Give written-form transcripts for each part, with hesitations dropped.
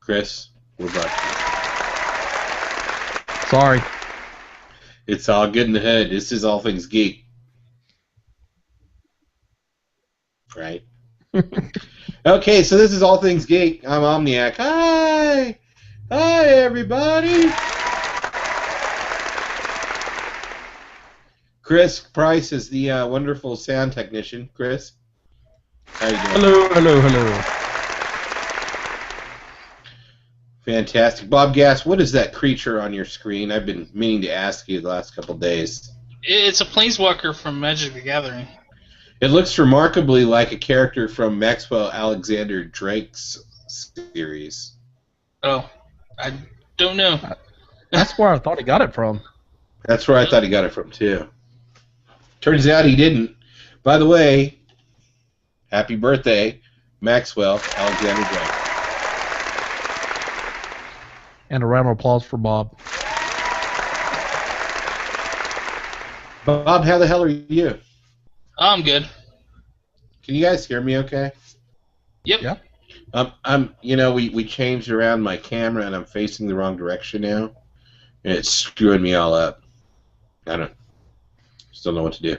Chris, we're back. Sorry. It's all good in the hood. This is All Things Geek. Right? Okay, so this is All Things Geek. I'm Omniac. Hi! Hi, everybody! Chris Price is the wonderful sound technician. Chris? How you doing? Hello, hello, hello. Fantastic. Bob Gass, what is that creature on your screen? I've been meaning to ask you the last couple of days. It's a planeswalker from Magic the Gathering. It looks remarkably like a character from Maxwell Alexander Drake's series. Oh, I don't know. That's where I thought he got it from. That's where I thought he got it from, too. Turns out he didn't. By the way, happy birthday, Maxwell Alexander Drake. And a round of applause for Bob. Bob, how the hell are you? I'm good. Can you guys hear me okay? Yep. Yeah. We changed around my camera and I'm facing the wrong direction now. And it's screwing me all up. I still don't know what to do.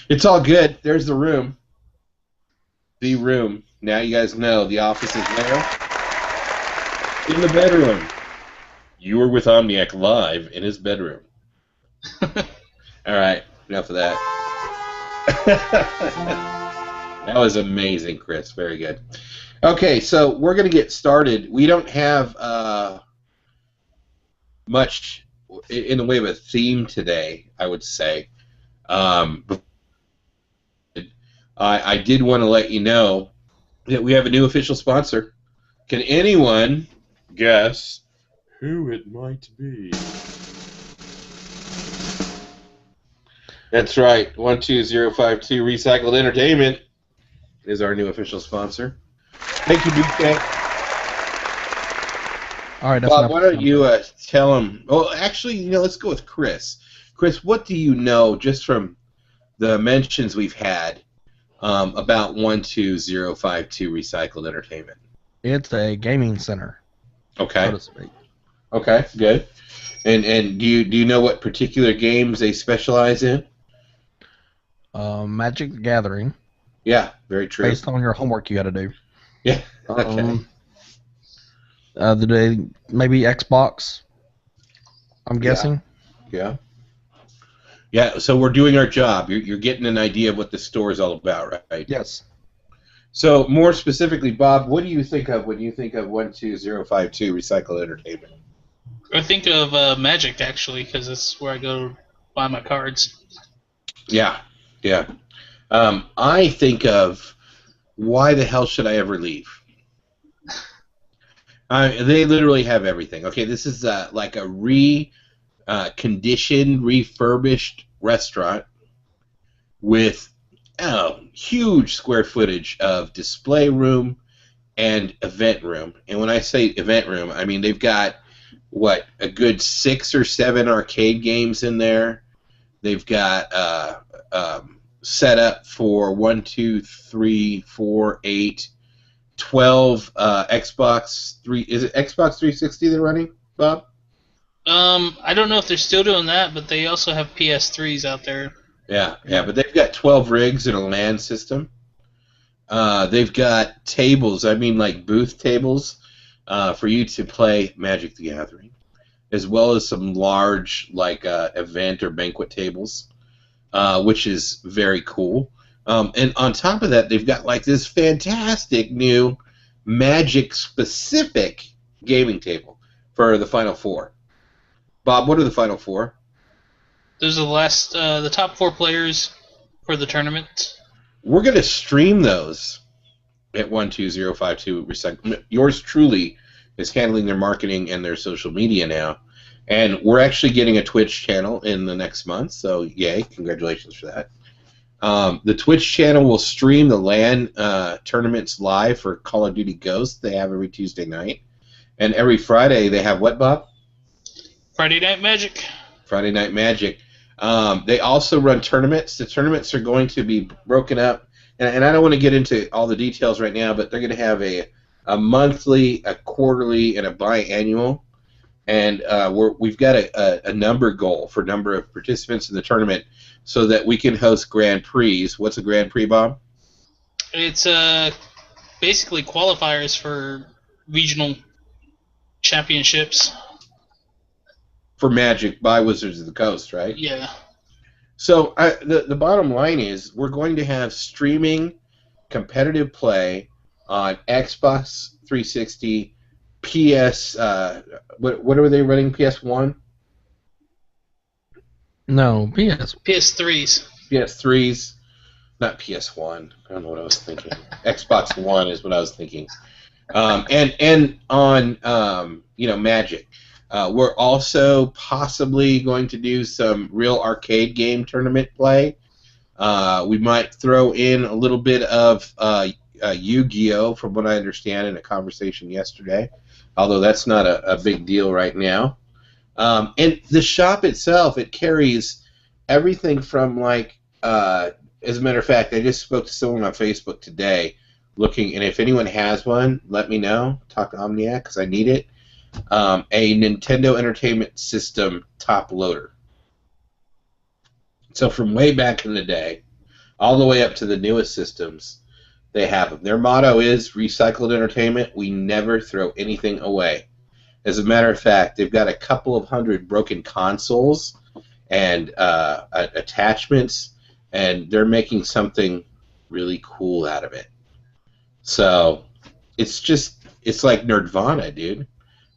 It's all good. There's the room. The room. Now you guys know the office is there. In the bedroom. You were with Omniac live in his bedroom. Alright, enough of that. That was amazing, Chris. Very good. Okay, so we're going to get started. We don't have much in the way of a theme today, I would say. I did want to let you know that we have a new official sponsor. Can anyone guess who it might be? That's right. 12052 Recycled Entertainment is our new official sponsor. Thank you, BK. All right, that's Bob, enough. why don't you tell them? Well, actually, let's go with Chris. Chris, what do you know just from the mentions we've had about 12052 Recycled Entertainment? It's a gaming center. Okay. So to speak. Okay, good. And do you know what particular games they specialize in? Magic the Gathering. Yeah, very true. Based on your homework you got to do. Yeah. Okay. Maybe Xbox. I'm guessing. Yeah. Yeah. So we're doing our job. You're getting an idea of what the store is all about, right? Yes. So more specifically, Bob, what do you think of when you think of 12052 Recycled Entertainment? I think of Magic, actually, because that's where I go buy my cards. Yeah. Yeah. I think of why the hell should I ever leave? They literally have everything. Okay, this is like a conditioned, refurbished restaurant with huge square footage of display room and event room. And when I say event room, I mean they've got, a good 6 or 7 arcade games in there. They've got set up for 1, 2, 3, 4, 8, 12 Xbox 3. Is it Xbox 360 they're running, Bob? I don't know if they're still doing that, but they also have PS3s out there. Yeah, but they've got 12 rigs and a LAN system. They've got tables, like booth tables, for you to play Magic the Gathering, as well as some large, event or banquet tables, which is very cool. And on top of that, they've got, this fantastic new Magic-specific gaming table for the Final Four. Bob, what are the Final Four? Those are the top 4 players for the tournament. We're going to stream those at 12052 Recycle. Yours truly is handling their marketing and their social media now. And we're actually getting a Twitch channel in the next month, so yay, congratulations for that. The Twitch channel will stream the LAN tournaments live for Call of Duty Ghosts. They have every Tuesday night. And every Friday they have what, Bob? Friday Night Magic. Friday Night Magic. They also run tournaments. The tournaments are going to be broken up, and I don't want to get into all the details right now, but they're going to have a a monthly, a quarterly, and a biannual. And we've got a number goal for number of participants in the tournament so that we can host Grand Prix. What's a Grand Prix, Bob? It's basically qualifiers for regional championships. For Magic by Wizards of the Coast, right? Yeah. So the bottom line is we're going to have streaming competitive play on Xbox 360, PS. What are they running? PS1, No, PS. PS3s. PS3s, not PS1. I don't know what I was thinking. Xbox One is what I was thinking. And on Magic. We're also possibly going to do some real arcade game tournament play. We might throw in a little bit of Yu-Gi-Oh! From what I understand in a conversation yesterday, although that's not a big deal right now. And the shop itself, it carries everything from as a matter of fact, I just spoke to someone on Facebook today looking, and if anyone has one, let me know. Talk to Omniac because I need it. A Nintendo Entertainment System top loader. So from way back in the day, all the way up to the newest systems, they have them. Their motto is recycled entertainment. We never throw anything away. As a matter of fact, they've got a couple of hundred broken consoles and attachments, and they're making something really cool out of it. So it's like Nerdvana, dude.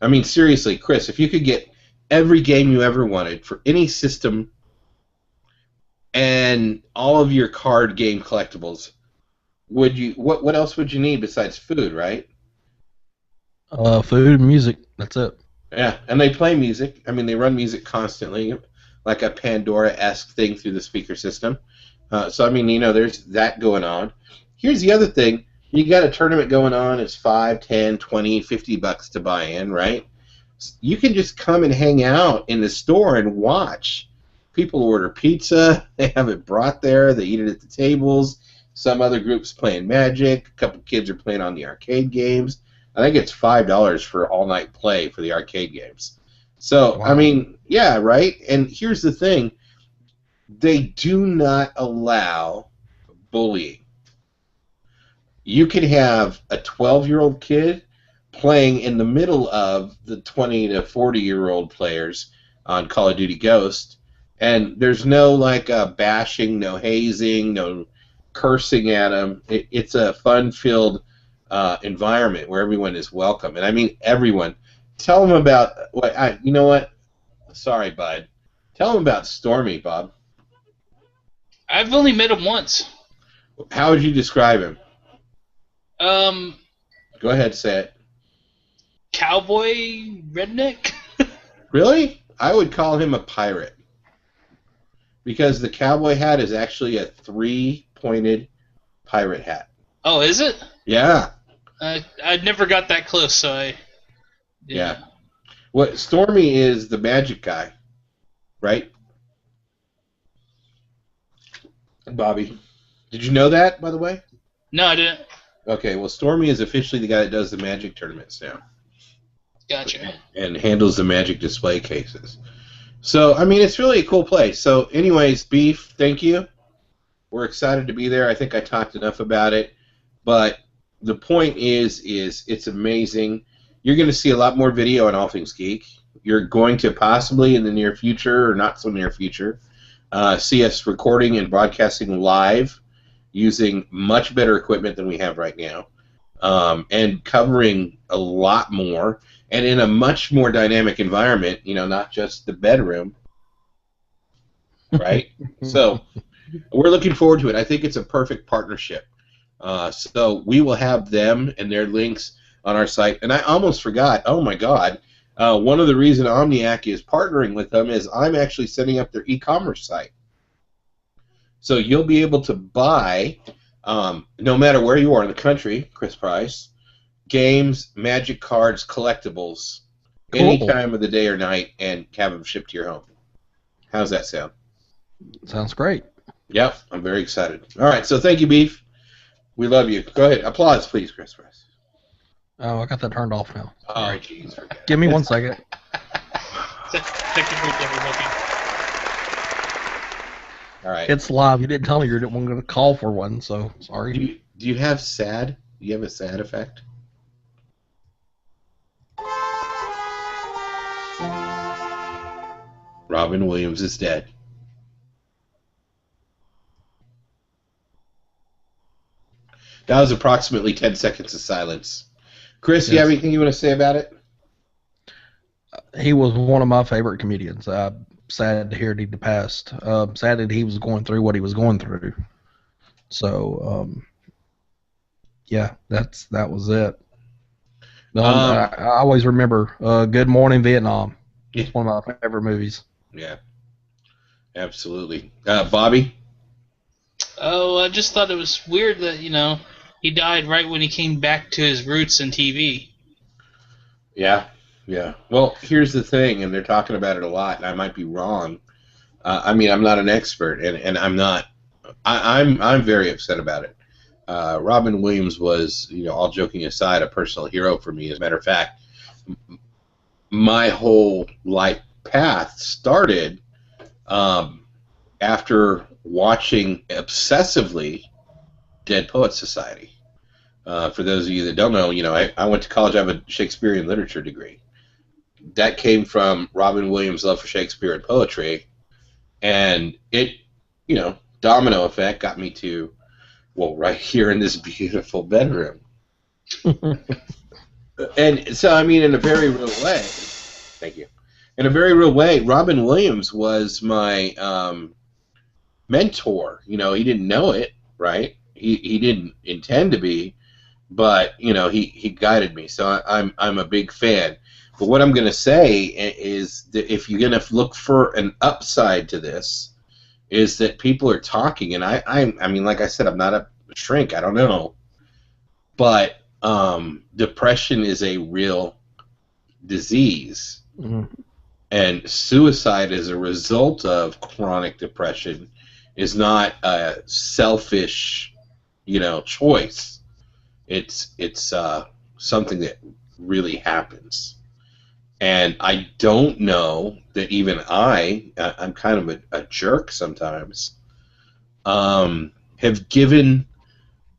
I mean, seriously, Chris, if you could get every game you ever wanted for any system and all of your card game collectibles, would you? What else would you need besides food, right? Food and music. That's it. Yeah, and they play music. I mean, they run music constantly, like a Pandora-esque thing through the speaker system. So, I mean, there's that going on. Here's the other thing. You got a tournament going on. It's $5, $10, $20, $50 to buy in, right? You can just come and hang out in the store and watch. People order pizza. They have it brought there. They eat it at the tables. Some other groups playing Magic. A couple kids are playing on the arcade games. I think it's $5 for all-night play for the arcade games. So, wow. I mean, yeah, right? And here's the thing. They do not allow bullying. You could have a 12-year-old kid playing in the middle of the 20 to 40-year-old players on Call of Duty Ghost, and there's no bashing, no hazing, no cursing at them. It's a fun-filled environment where everyone is welcome, and I mean everyone. Tell them about you know what? Sorry, bud. Tell them about Stormy, Bob. I've only met him once. How would you describe him? Go ahead, say it. Cowboy redneck? Really? I would call him a pirate. Because the cowboy hat is actually a 3-pointed pirate hat. Oh, is it? Yeah. I never got that close, so I... Yeah. What Stormy is the magic guy, right? Bobby. Did you know that, by the way? No, I didn't. Okay, well, Stormy is officially the guy that does the Magic tournaments now. Gotcha. And handles the Magic display cases. So, I mean, it's really a cool place. So, anyways, Beef, thank you. We're excited to be there. I think I talked enough about it. But the point is it's amazing. You're going to see a lot more video on All Things Geek. You're going to possibly in the near future, or not so near future, see us recording and broadcasting live using much better equipment than we have right now, and covering a lot more, and in a much more dynamic environment, not just the bedroom, right? So we're looking forward to it. I think it's a perfect partnership. So we will have them and their links on our site. And I almost forgot, oh my God, one of the reasons Omniac is partnering with them is I'm actually setting up their e-commerce site. So you'll be able to buy, no matter where you are in the country, Chris Price, games, Magic cards, collectibles, any time of the day or night, and have them shipped to your home. How's that sound? Sounds great. Yep, I'm very excited. All right, so thank you, Beef. We love you. Go ahead. Applause, please, Chris Price. Oh, I got that turned off now. Oh, jeez. Forget it. Give me 1 second. Technical difficulty. All right. It's live. You didn't tell me you were going to call for one, so sorry. Do you have sad? Do you have a sad effect? Robin Williams is dead. That was approximately 10 seconds of silence. Chris, you have anything you want to say about it? He was one of my favorite comedians. Sad to hear he passed. Sad that he was going through what he was going through. So, yeah, that was it. I always remember Good Morning Vietnam. It's one of my favorite movies. Yeah, absolutely. Bobby? Oh, I just thought it was weird that, he died right when he came back to his roots in TV. Yeah. Well, here's the thing, and they're talking about it a lot, and I might be wrong. I'm not an expert, and I'm not. I'm very upset about it. Robin Williams was, all joking aside, a personal hero for me. As a matter of fact, my whole life path started after watching obsessively Dead Poets Society. For those of you that don't know, I went to college. I have a Shakespearean literature degree. That came from Robin Williams' love for Shakespeare and poetry, and it, domino effect got me to, right here in this beautiful bedroom. And so, in a very real way, thank you. In a very real way, Robin Williams was my mentor. He didn't know it, right? He didn't intend to be, but he guided me. So I'm a big fan. But what I'm going to say is that if you're going to look for an upside to this, is that people are talking, and I mean, like I said, I'm not a shrink. I don't know, but depression is a real disease, and suicide as a result of chronic depression is not a selfish, choice. It's something that really happens. And I don't know that even I'm kind of a jerk sometimes, have given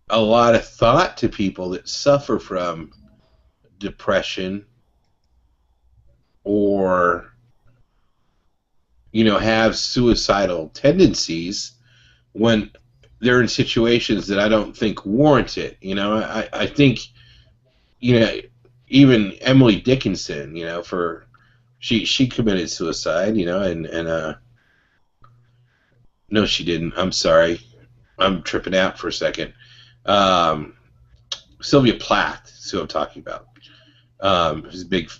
a lot of thought to people that suffer from depression or, have suicidal tendencies when they're in situations that I don't think warrant it. I think, even Emily Dickinson, she committed suicide, and no, she didn't. I'm sorry, I'm tripping out for a second. Sylvia Plath is who I'm talking about. She's a big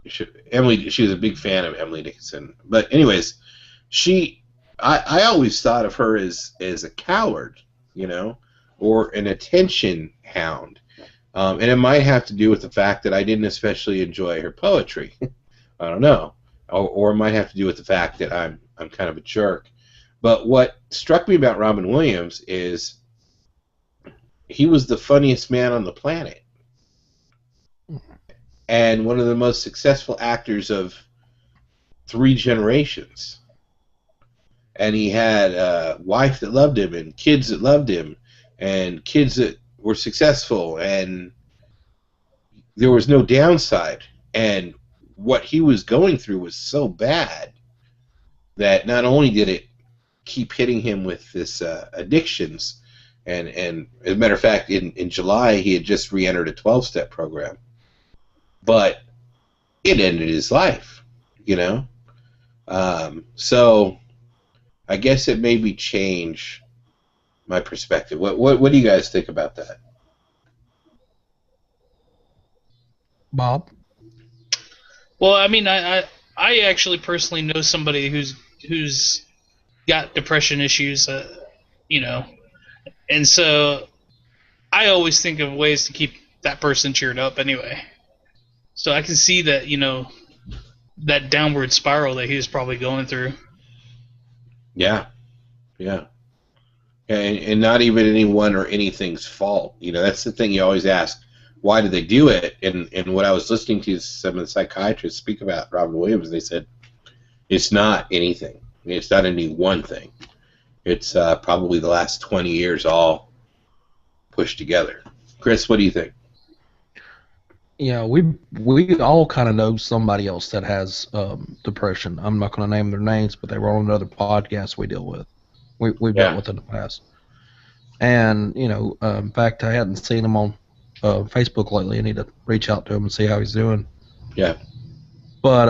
she was a big fan of Emily Dickinson. But anyways, I always thought of her as a coward, or an attention hound. And it might have to do with the fact that I didn't especially enjoy her poetry. I don't know. Or it might have to do with the fact that I'm kind of a jerk. But what struck me about Robin Williams is he was the funniest man on the planet. And one of the most successful actors of 3 generations. And he had a wife that loved him, and kids that loved him, and kids that were successful, and there was no downside. And what he was going through was so bad that not only did it keep hitting him with this addictions, and as a matter of fact, in July he had just re-entered a 12-step program, but it ended his life, so I guess it made me change my perspective. What do you guys think about that? Bob? Well, I actually personally know somebody who's got depression issues, and so I always think of ways to keep that person cheered up anyway. So I can see that, that downward spiral that he was probably going through. Yeah. And not even anyone or anything's fault. That's the thing you always ask. why do they do it? And what I was listening to some of the psychiatrists speak about Robin Williams, they said it's not anything. It's not any one thing. It's probably the last 20 years all pushed together. Chris, what do you think? Yeah, we all kind of know somebody else that has depression. I'm not going to name their names, but they were on another podcast we deal with. We've dealt with in the past. And, in fact, I hadn't seen him on Facebook lately. I need to reach out to him and see how he's doing. Yeah. But,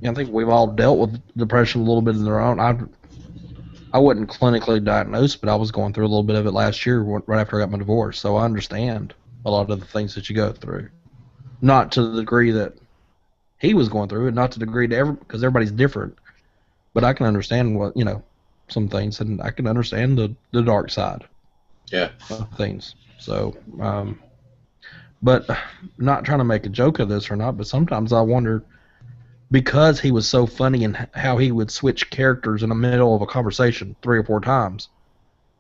I think we've all dealt with depression a little bit in their own. I wasn't clinically diagnosed, but I was going through a little bit of it last year right after I got my divorce. So I understand a lot of the things that you go through. Not to the degree that he was going through it, not to the degree because everybody's different. But I can understand some things, and I can understand the dark side of things. So, but not trying to make a joke of this or not, but sometimes I wonder, because he was so funny and how he would switch characters in the middle of a conversation 3 or 4 times.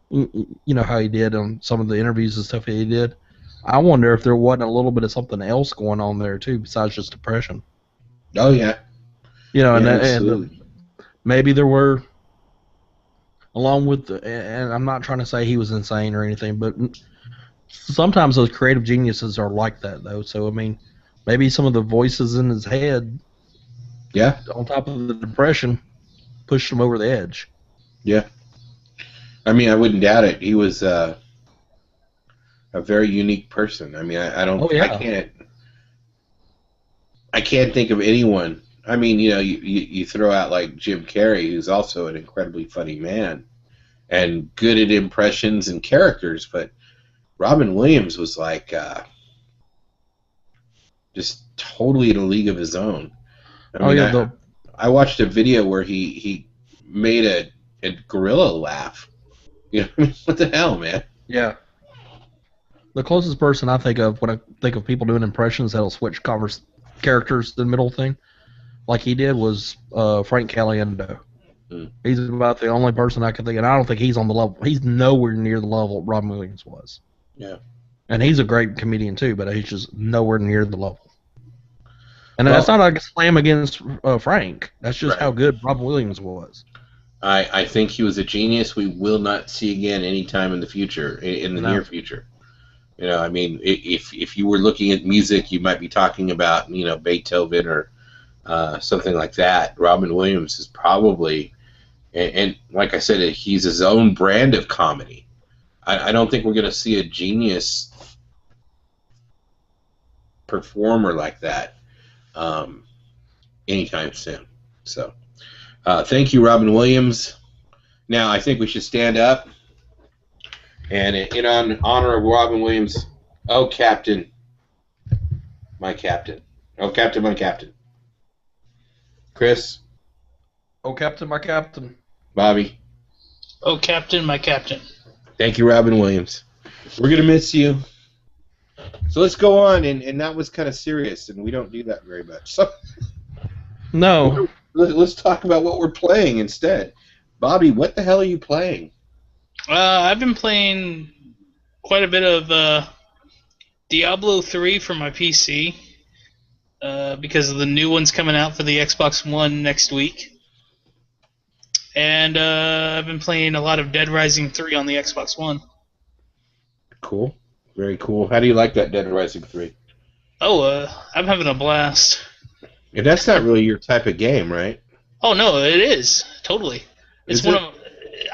You know how he did on some of the interviews and stuff that he did. I wonder if there wasn't a little bit of something else going on there too, besides just depression. Oh yeah. And maybe there were, along with and I'm not trying to say he was insane or anything, but sometimes those creative geniuses are like that though. So I mean, maybe some of the voices in his head, on top of the depression, pushed him over the edge. Yeah. I mean, I wouldn't doubt it. He was a very unique person. I mean, I don't. Oh, yeah. I can't think of anyone. I mean, you throw out like Jim Carrey, who's also an incredibly funny man and good at impressions and characters, but Robin Williams was like just totally in a league of his own. I watched a video where he made a gorilla laugh. What the hell, man? Yeah. The closest person I think of when I think of people doing impressions that'll switch characters in the middle thing, like he did, was Frank Caliendo. He's about the only person I can think of, and I don't think he's on the level. He's nowhere near the level Robin Williams was. Yeah. And he's a great comedian too, but he's just nowhere near the level. And that's not like a slam against Frank. That's just how good Robin Williams was. I think he was a genius we will not see again anytime in the future, in the near future. I mean, if you were looking at music, you might be talking about, Beethoven or something like that. Robin Williams is probably, and like I said, he's his own brand of comedy. I don't think we're going to see a genius performer like that anytime soon. So, thank you, Robin Williams. Now, I think we should stand up. And in honor of Robin Williams, oh, Captain, my Captain. Oh, Captain, my Captain. Chris? Oh, Captain, my Captain. Bobby? Oh, Captain, my Captain. Thank you, Robin Williams. We're going to miss you. So let's go on, and that was kind of serious, and we don't do that very much. So no. Let's talk about what we're playing instead. Bobby, what the hell are you playing? I've been playing quite a bit of Diablo 3 for my PC because of the new one's coming out for the Xbox One next week. And I've been playing a lot of Dead Rising 3 on the Xbox One. Cool. Very cool. How do you like that Dead Rising 3? Oh, I'm having a blast. And that's not really your type of game, right? Oh, no, it is. Totally. It's one of...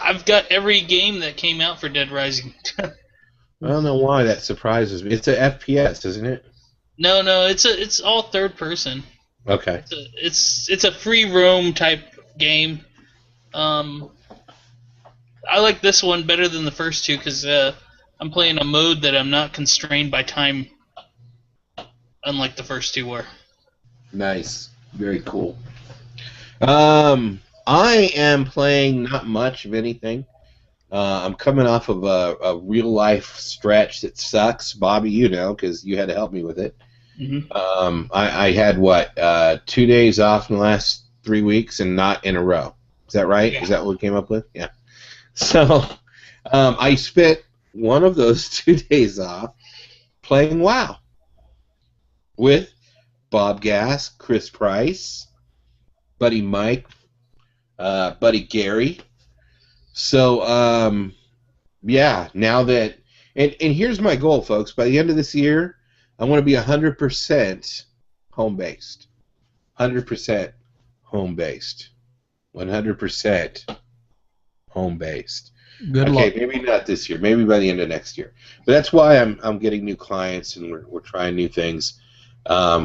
I've got every game that came out for Dead Rising. I don't know why that surprises me. It's a FPS, isn't it? No, it's all third person. Okay. It's a free roam type game. I like this one better than the first two because I'm playing a mode that I'm not constrained by time, unlike the first two were. Nice. Very cool. I am playing not much of anything. I'm coming off of a real-life stretch that sucks. Bobby, because you had to help me with it. Mm-hmm. I had, 2 days off in the last 3 weeks and not in a row. Is that right? Yeah. Is that what we came up with? Yeah. So I spent one of those 2 days off playing WoW with Bob Gass, Chris Price, Buddy Mike, Buddy Gary. So, yeah, now that... And here's my goal, folks. By the end of this year, I want to be 100% home-based. 100% home-based. 100% home-based. Good okay, luck. maybe not this year. Maybe by the end of next year. But that's why I'm getting new clients and we're trying new things.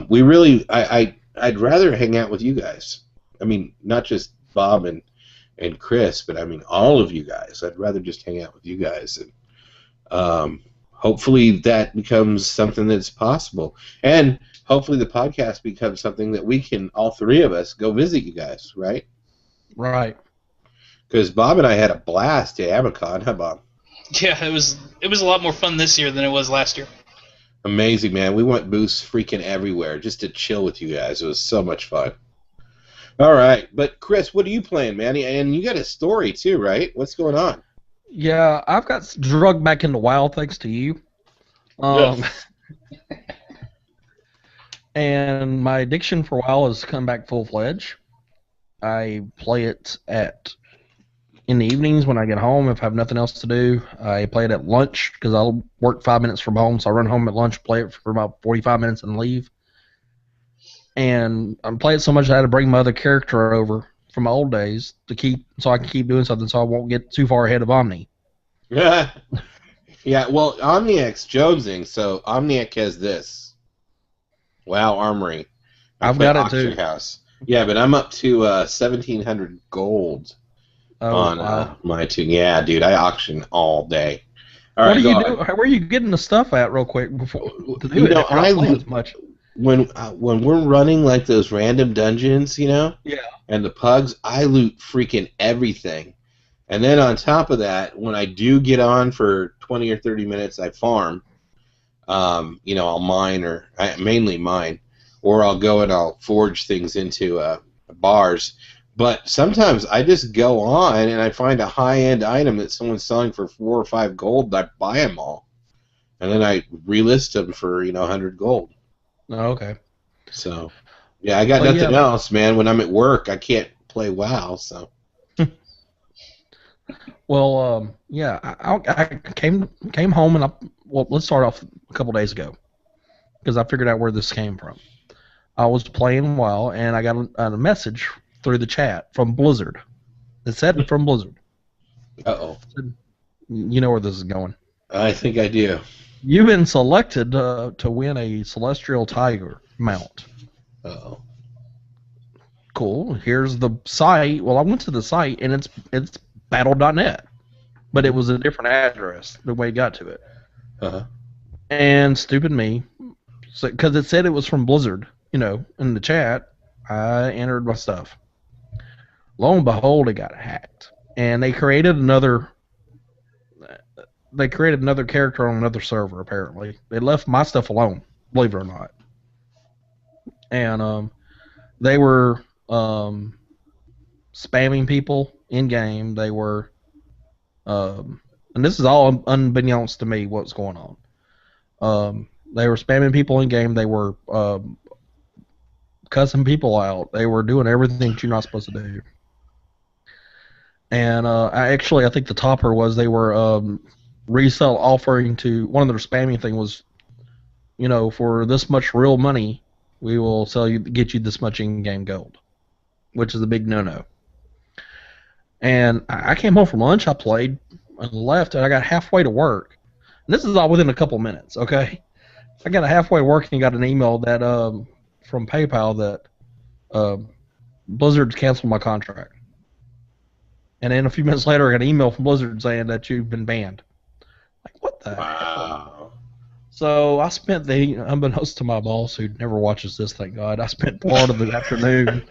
We really... I'd rather hang out with you guys. I mean, not just Bob and Chris, but I mean all of you guys. I'd rather just hang out with you guys, and hopefully that becomes something that's possible, and hopefully the podcast becomes something that we can, all three of us, go visit you guys, right? Right. Because Bob and I had a blast at Amicon, huh, Bob? Yeah, it was a lot more fun this year than it was last year. Amazing, man. We went booths freaking everywhere just to chill with you guys. It was so much fun. All right, but Chris, what are you playing, man? And you got a story too, right? What's going on? Yeah, I've got drugged back into WoW thanks to you. Yes. And my addiction for WoW has come back full-fledged. I play it in the evenings when I get home if I have nothing else to do. I play it at lunch because I'll work 5 minutes from home, so I run home at lunch, play it for about 45 minutes, and leave. And I'm playing so much I had to bring my other character over from my old days so I can keep doing something so I won't get too far ahead of Omni. Yeah. Yeah, well, Omniac's jonesing, so Omniac has this. WoW Armory. I've got it too. House. Yeah, but I'm up to 1,700 gold on my team. Yeah, dude, I auction all day. All right, what do you do? Where are you getting the stuff at, real quick? Before I play as much. When we're running like those random dungeons, Yeah. and the pugs, I loot freaking everything. And then on top of that, when I do get on for 20 or 30 minutes, I farm. I'll mine, or mainly mine, or I'll go and I'll forge things into bars. But sometimes I just go on and I find a high-end item that someone's selling for 4 or 5 gold, and I buy them all. And then I relist them for, 100 gold. Oh, okay. So, yeah, I got nothing else, man. When I'm at work, I can't play WoW, so. Well, yeah, I came home and let's start off a couple days ago because I figured out where this came from. I was playing WoW and I got a message through the chat from Blizzard. It said from Blizzard. Uh-oh. You know where this is going. I think I do. You've been selected to win a Celestial Tiger mount. Uh-oh. Cool. Here's the site. Well, I went to the site and it's battle.net, but it was a different address the way it got to it. Uh-huh. And stupid me, because it said it was from Blizzard, in the chat, I entered my stuff. Lo and behold, it got hacked, and they created another character on another server. Apparently, they left my stuff alone, believe it or not. And they were spamming people in game. They were, and this is all unbeknownst to me what's going on. They were spamming people in game. They were cussing people out. They were doing everything that you're not supposed to do. And I think the topper was they were resell offering to one of their spamming thing was, for this much real money, we will get you this much in-game gold, which is a big no-no. And I came home from lunch, I played, and left, and I got halfway to work. And this is all within a couple minutes, okay? I got halfway to work and got an email that from PayPal that Blizzard's canceled my contract. And then a few minutes later, I got an email from Blizzard saying that you've been banned. Like, what the hell? So I spent unbeknownst to my boss, who never watches this, thank God, I spent part of the afternoon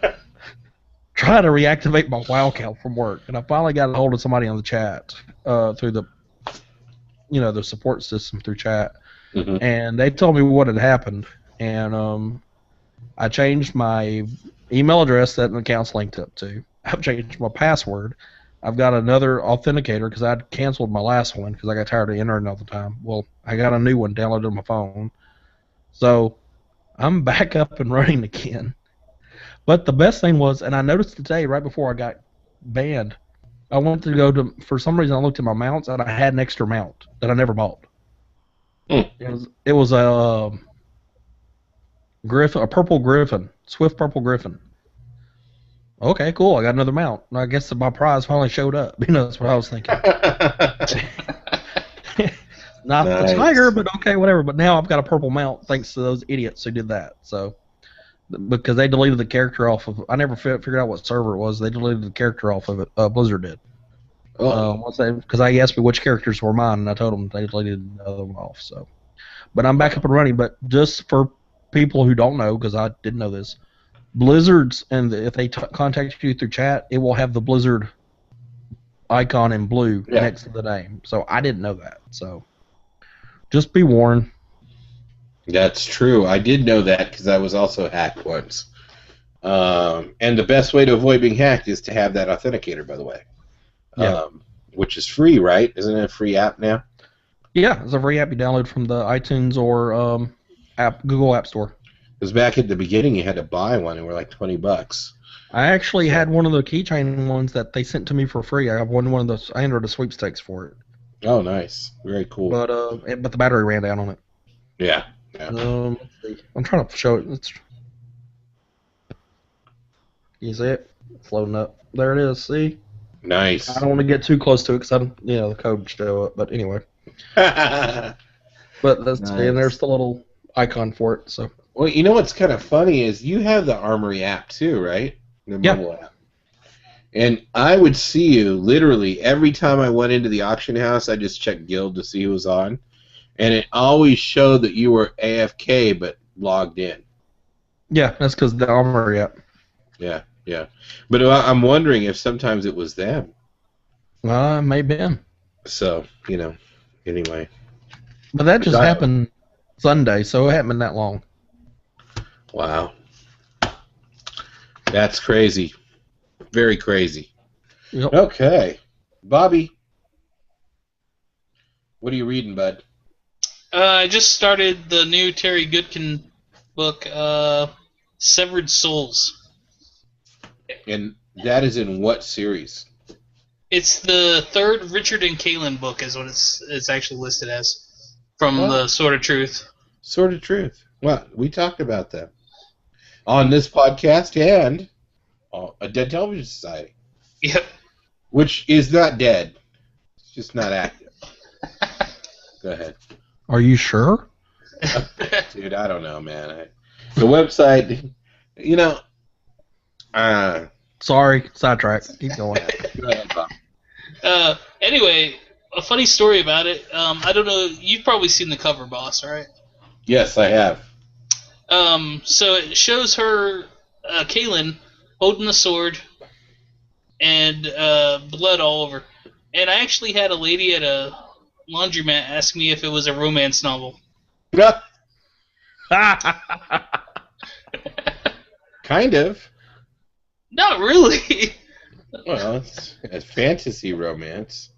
trying to reactivate my WoW account from work. And I finally got a hold of somebody on the chat through the support system through chat. Mm-hmm. And they told me what had happened. And I changed my email address that an account's linked up to. I've changed my password. I've got another authenticator because I'd canceled my last one because I got tired of entering all the time. Well, I got a new one downloaded on my phone. So I'm back up and running again. But the best thing was, and I noticed today right before I got banned, I wanted to go to, for some reason I looked at my mounts and I had an extra mount that I never bought. It was a griffin, a purple griffin, swift purple griffin. Okay, cool. I got another mount. I guess my prize finally showed up. That's what I was thinking. Not the tiger, but okay, whatever. But now I've got a purple mount thanks to those idiots who did that. So, because they deleted the character off of, I never figured out what server it was. They deleted the character off of it. Blizzard did. Because I asked me which characters were mine, and I told them they deleted the other one off. So, but I'm back up and running. But just for people who don't know, because I didn't know this. Blizzards, and if they contact you through chat, it will have the Blizzard icon in blue next to the name. So I didn't know that. So just be warned. That's true. I did know that because I was also hacked once. And the best way to avoid being hacked is to have that authenticator, by the way. Which is free, right? Isn't it a free app now? Yeah, it's a free app you download from the iTunes or Google App Store. Because back at the beginning, you had to buy one, and were like $20. I actually had one of the keychain ones that they sent to me for free. I won one of those. I entered a sweepstakes for it. Oh, nice, very cool. But the battery ran down on it. Yeah. Let's see. I'm trying to show it. You see it? It's loading up. There it is. See? Nice. I don't want to get too close to it because the code show up. But anyway. But that's nice. And there's the little icon for it. So. Well, you know what's kind of funny is you have the Armory app too, right? The mobile app. And I would see you literally every time I went into the auction house. I just checked Guild to see who was on, and it always showed that you were AFK but logged in. Yeah, that's because the Armory app. Yeah. But I'm wondering if sometimes it was them. Maybe. So anyway. But that just happened Sunday, so it hadn't been that long. Wow. That's crazy. Very crazy. Yep. Okay. Bobby, what are you reading, bud? I just started the new Terry Goodkin book, Severed Souls. And that is in what series? It's the third Richard and Kaylin book is what it's actually listed as from the Sword of Truth. Sword of Truth. Well, we talked about that on this podcast and a Dead Television Society. Yep. Which is not dead. It's just not active. Go ahead. Are you sure? Dude, I don't know, man. The website, Sorry, sidetrack. Keep going. Go ahead, Bob. Anyway, a funny story about it. I don't know. You've probably seen the cover, boss, right? Yes, I have. So it shows her, Kaylin, holding the sword, and blood all over. And I actually had a lady at a laundromat ask me if it was a romance novel. Kind of. Not really. Well, it's a fantasy romance.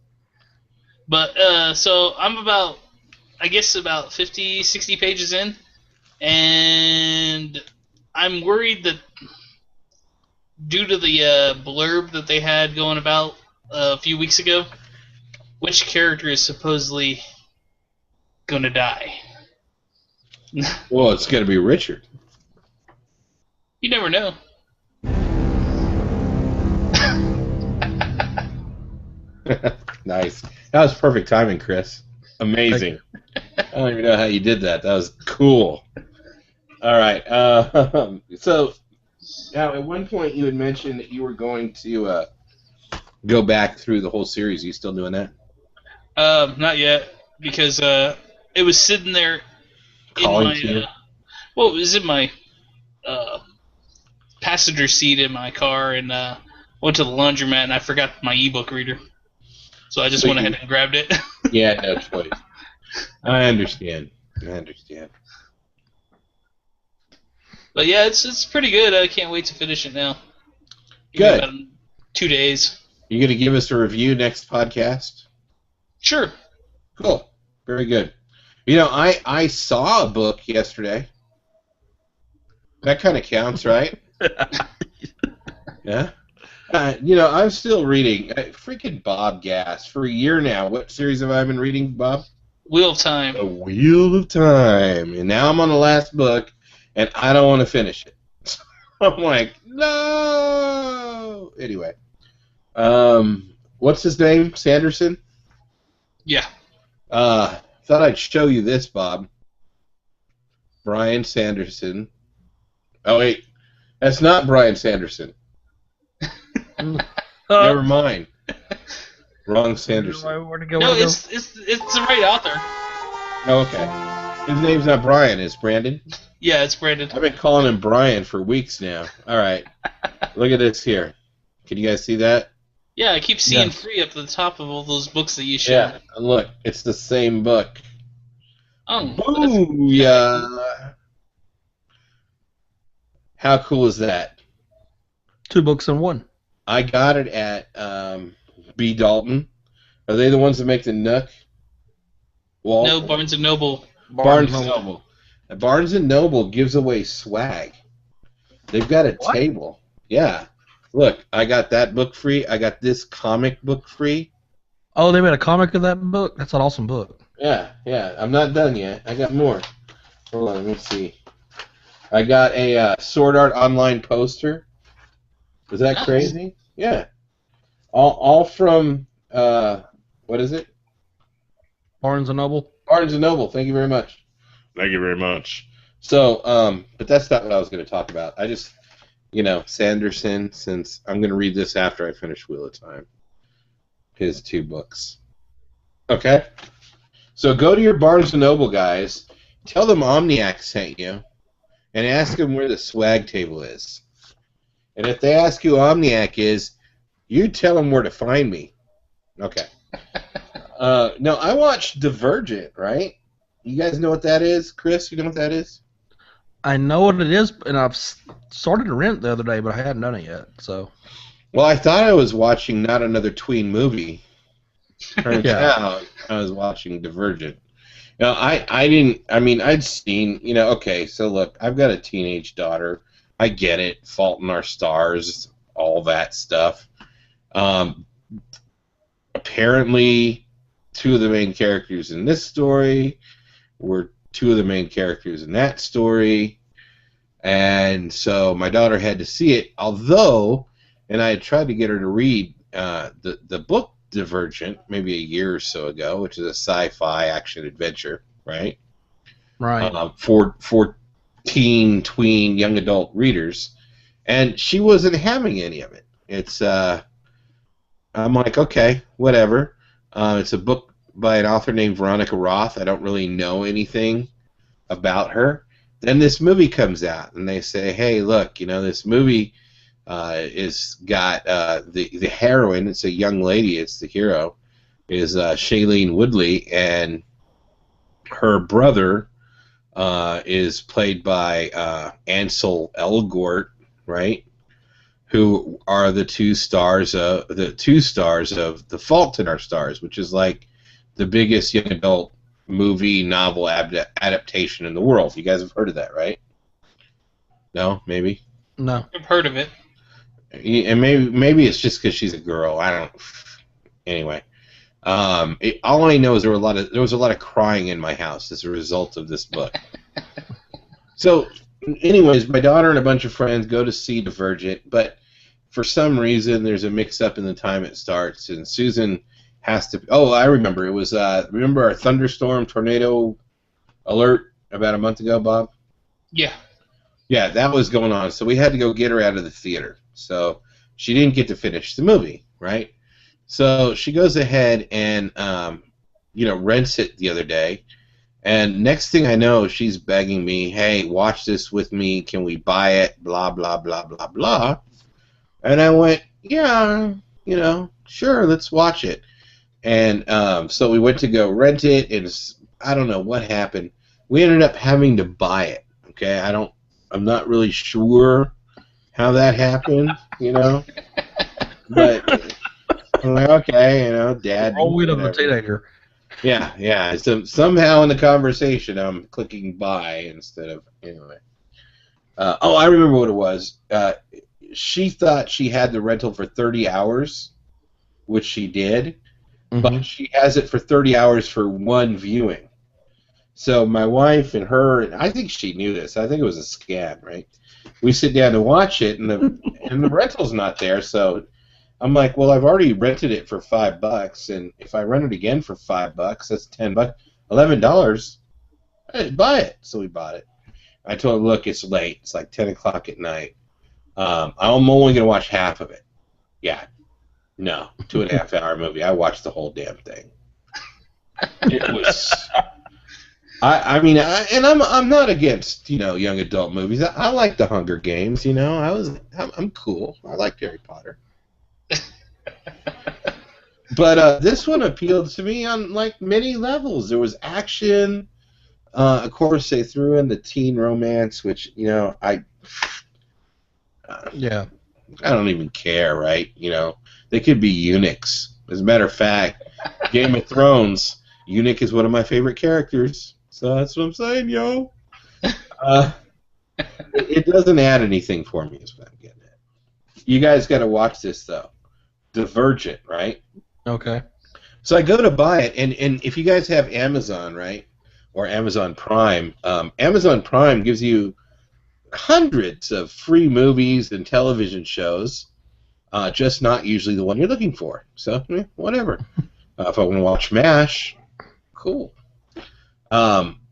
But, so I'm about 50, 60 pages in, and I'm worried that due to the blurb that they had going about a few weeks ago, which character is supposedly going to die? Well, it's going to be Richard. You never know. Nice. That was perfect timing, Chris. Amazing. I don't even know how you did that. That was cool. All right. So, now at one point you had mentioned that you were going to go back through the whole series. Are you still doing that? Not yet, because it was sitting there Calling in my. It was in my passenger seat in my car, and went to the laundromat, and I forgot my ebook reader. So I just went ahead and grabbed it. Yeah, no choice. I understand. But yeah, it's pretty good. I can't wait to finish it now. Good. About 2 days. You going to give us a review next podcast? Sure. Cool. Very good. You know, I saw a book yesterday. That kind of counts, right? Yeah. You know, I'm still reading freaking Bob Gass for a year now. What series have I been reading, Bob? Wheel of Time. The Wheel of Time. And now I'm on the last book, and I don't want to finish it. So I'm like, no. Anyway, what's his name? Sanderson? Yeah. Thought I'd show you this, Bob. Brian Sanderson. Oh, wait. That's not Brian Sanderson. Never mind. Wrong Sanderson. No, it's the right author. Oh, okay. His name's not Brian, it's Brandon? Yeah, it's Brandon. I've been calling him Brian for weeks now. All right. Look at this here. Can you guys see that? Yeah, I keep seeing Yes. free up at the top of all those books that you showed. Yeah. And look, it's the same book. Oh, Booyah! How cool is that? 2 books in 1. I got it at B. Dalton. Are they the ones that make the Nook? Walt? no, Barnes & Noble. Barnes & Noble. Barnes & Noble gives away swag. They've got a table. Yeah. Look, I got that book free. I got this comic book free. Oh, they made a comic of that book? That's an awesome book. Yeah. I'm not done yet. I got more. Hold on, let me see. I got a Sword Art Online poster. Is that Nice. crazy? Yeah. All from, what is it? Barnes & Noble? Barnes & Noble. Thank you very much. Thank you very much. So, but that's not what I was going to talk about. I just, you know, Sanderson, since I'm going to read this after I finish Wheel of Time. His 2 books. Okay? So go to your Barnes & Noble guys, tell them Omniac sent you, and ask them where the swag table is. And if they ask who Omniac is, you tell them where to find me. Okay. No, I watched Divergent, right? You guys know what that is? Chris, you know what that is? I know what it is, and I've started to rent the other day, but I hadn't done it yet. So. Well, I thought I was watching not another tween movie. Turns Yeah. out I was watching Divergent. Now, I didn't, I mean, I'd seen, you know, okay, so look, I've got a teenage daughter. I get it. Fault in Our Stars, all that stuff. Apparently, 2 of the main characters in this story were 2 of the main characters in that story. And so my daughter had to see it, although, and I had tried to get her to read the book Divergent maybe a year or so ago, which is a sci-fi action adventure, right? Right. For teen, tween, young adult readers, and she wasn't having any of it. It's I'm like, okay, whatever. It's a book by an author named Veronica Roth. I don't really know anything about her. Then this movie comes out, and they say, hey, look, you know, this movie is got the heroine. It's a young lady. It's the hero. Is Shailene Woodley, and her brother is played by Ansel Elgort, right? Who are the 2 stars of The Fault in Our Stars, which is like the biggest young adult movie novel adaptation in the world. You guys have heard of that, right? No, maybe. No. I've heard of it. And maybe it's just because she's a girl. I don't. Anyway, all I know is there was a lot of crying in my house as a result of this book. So, anyways, my daughter and a bunch of friends go to see Divergent, but for some reason there's a mix-up in the time it starts, and Susan has to. Oh, I remember. It was remember our thunderstorm tornado alert about a month ago, Bob? Yeah. Yeah, that was going on, so we had to go get her out of the theater. So she didn't get to finish the movie, right? So she goes ahead and, rents it the other day. And next thing I know, she's begging me, hey, watch this with me. Can we buy it? Blah, blah, blah, blah, blah. And I went, yeah, sure, let's watch it. And so we went to go rent it, and I don't know what happened. We ended up having to buy it, okay? I'm not really sure how that happened, but I'm like, okay, Dad. Roll with of a whatever. teenager. Yeah. So somehow in the conversation, I'm clicking buy instead of anyway. I remember what it was. She thought she had the rental for 30 hours, which she did, but she has it for 30 hours for one viewing. So my wife and her, I think she knew this. I think it was a scam, right? We sit down to watch it, and the rental's not there. So I'm like, well, I've already rented it for $5, and if I rent it again for $5, that's $10, $11. Buy it. So we bought it. I told her, look, it's late. It's like 10 o'clock at night. I'm only going to watch half of it. Yeah. No. 2.5 hour movie. I watched the whole damn thing. It was... I'm not against, young adult movies. I like the Hunger Games, I'm cool. I like Harry Potter. But this one appealed to me on, like, many levels. There was action. Of course, they threw in the teen romance, which, I don't even care, right? They could be eunuchs. As a matter of fact, Game of Thrones, eunuch is one of my favorite characters. So that's what I'm saying, yo. It doesn't add anything for me, is what I'm getting at. You guys got to watch this, though. Divergent, right? Okay. So I go to buy it, and if you guys have Amazon, right, or Amazon Prime gives you hundreds of free movies and television shows, just not usually the one you're looking for. So, whatever. If I want to watch MASH, cool.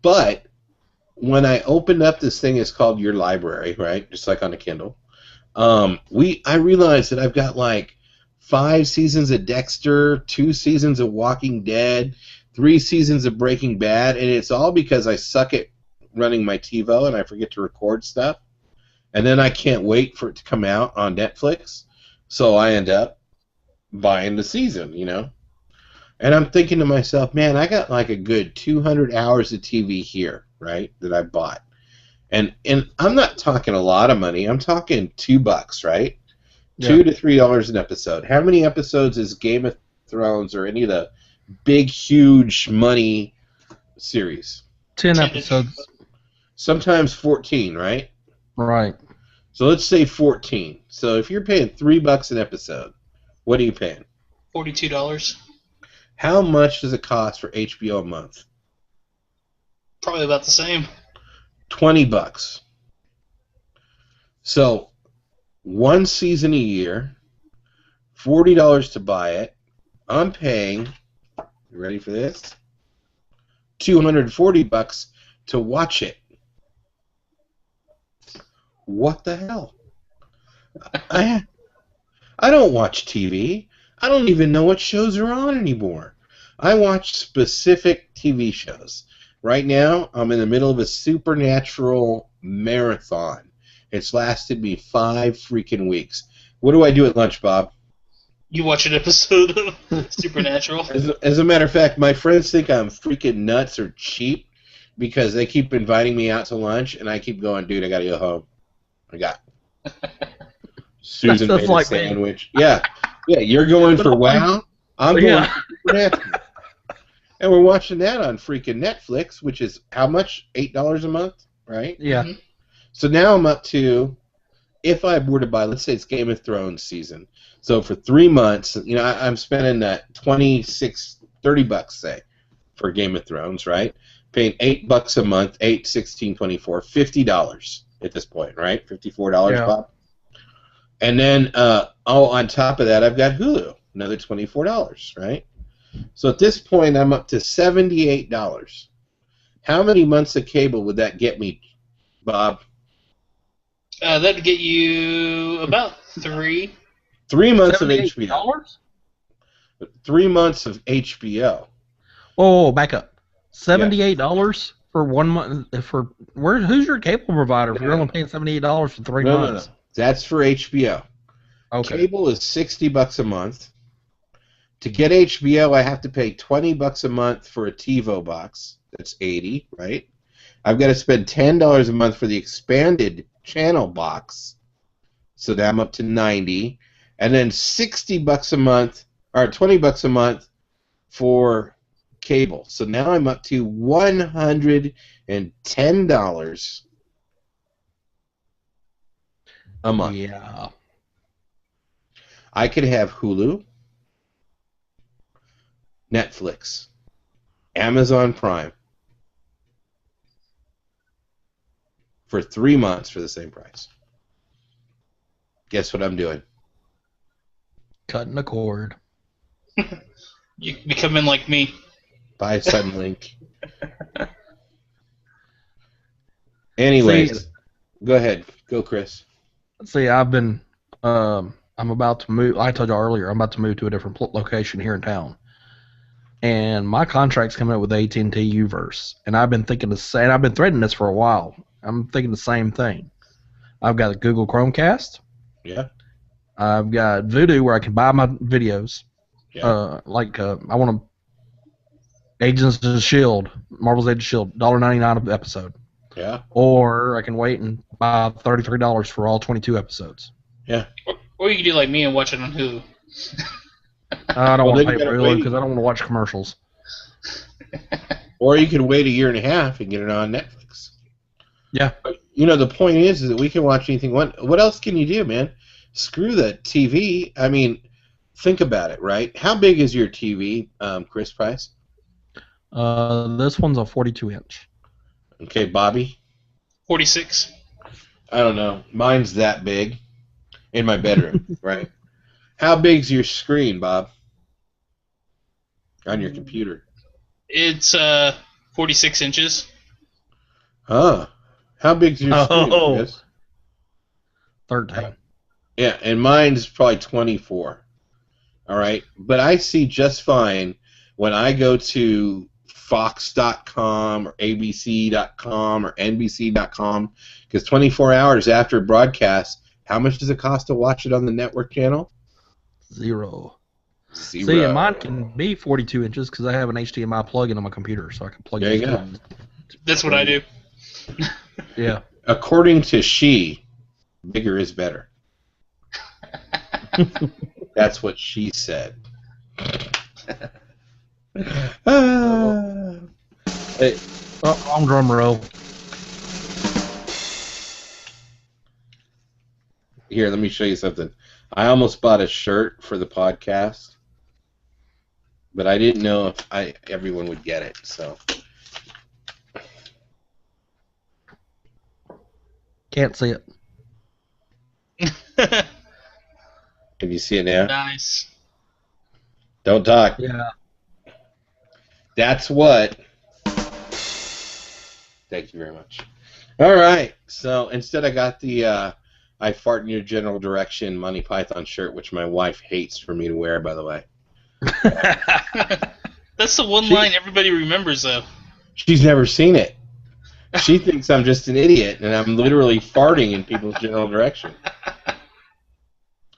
But when I opened up this thing, it's called Your Library, right, just like on a Kindle, I realized that I've got like 5 seasons of Dexter, 2 seasons of Walking Dead, 3 seasons of Breaking Bad, and it's all because I suck at running my TiVo and I forget to record stuff, and then I can't wait for it to come out on Netflix, so I end up buying the season, And I'm thinking to myself, man, I got like a good 200 hours of TV here, right, that I bought. And I'm not talking a lot of money. I'm talking $2, right? Yeah. $2 to $3 an episode. How many episodes is Game of Thrones or any of the big, huge money series? 10 episodes. Sometimes 14, right? Right. So let's say 14. So if you're paying $3 an episode, what are you paying? $42. How much does it cost for HBO a month? Probably about the same. $20. So, 1 season a year, $40 to buy it. I'm paying, you ready for this? $240 to watch it. What the hell? I don't watch TV. I don't even know what shows are on anymore. I watch specific TV shows. Right now, I'm in the middle of a Supernatural marathon. It's lasted me 5 freaking weeks. What do I do at lunch, Bob? You watch an episode of Supernatural? As a matter of fact, my friends think I'm freaking nuts or cheap because they keep inviting me out to lunch, and I keep going, dude, I got to go home. I got Susan made a sandwich. Me. Yeah, you're going for WoW. I'm going for Supernatural. And we're watching that on freaking Netflix, which is how much? $8 a month, right? Yeah. Mm-hmm. So now I'm up to, if I were to buy, let's say it's Game of Thrones season. So for 3 months, I'm spending that $30, say, for Game of Thrones, right? Paying $8 a month, 8, 16, 24, $50 at this point, right? $54, Bob. And then, on top of that, I've got Hulu, another $24, right? So at this point, I'm up to $78. How many months of cable would that get me, Bob? That'd get you about 3. 3 months of HBO. 3 months of HBO. Oh, back up. $78 for 1 month. Who's your cable provider? If you're only paying $78 for 3 months. No. That's for HBO. Okay. Cable is $60 a month. To get HBO, I have to pay $20 a month for a TiVo box. That's $80, right? I've got to spend $10 a month for the expanded channel box. So now I'm up to $90. And then $60 a month or $20 a month for cable. So now I'm up to $110 a month. Yeah. I could have Hulu, Netflix, Amazon Prime for 3 months for the same price. Guess what I'm doing? Cutting a cord. You becoming like me. Buy Suddenlink. Anyways, go ahead. Go, Chris. See, I've been, I'm about to move. I told you earlier, I'm about to move to a different location here in town, and my contract's coming up with AT&T Uverse, and I've been thinking and I've been threatening this for a while. I'm thinking the same thing. I've got a Google Chromecast. Yeah. I've got Vudu where I can buy my videos. Yeah. I want Agents of S.H.I.E.L.D., Marvel's Agents of S.H.I.E.L.D., $1.99 an episode. Yeah. Or I can wait and buy $33 for all 22 episodes. Yeah. Or you can do like me and watch it on Hulu. I don't want to then pay you for gotta Hulu wait. because I don't want to watch commercials. Or you can wait a year and a half and get it on Netflix. Yeah. You know, the point is that we can watch anything. What else can you do, man? Screw the TV. I mean, think about it, right? How big is your TV, Chris Price? This one's a 42-inch. Okay, Bobby? 46. I don't know. Mine's that big in my bedroom, right? How big's your screen, Bob? On your computer? It's 46 inches. Huh. How big's your screen, Chris? 13. Yeah, and mine's probably 24. All right? But I see just fine when I go to Fox.com or ABC.com or NBC.com, because 24 hours after broadcast, how much does it cost to watch it on the network channel? Zero. Zero. See, and mine can be 42 inches because I have an HDMI plug-in on my computer, so I can plug There it you go. in. That's what I do. Yeah. According to she, bigger is better. That's what she said. Hey, Wrong drum roll. here, let me show you something. I almost bought a shirt for the podcast, but I didn't know if everyone would get it. So Can't see it. can you see it now? Nice. Don't talk. Yeah. That's what. Thank you very much. All right. So instead, I got the I fart in your general direction Monty Python shirt, which my wife hates for me to wear, by the way. That's the one line everybody remembers, though. She's never seen it. She thinks I'm just an idiot, and I'm literally farting in people's general direction.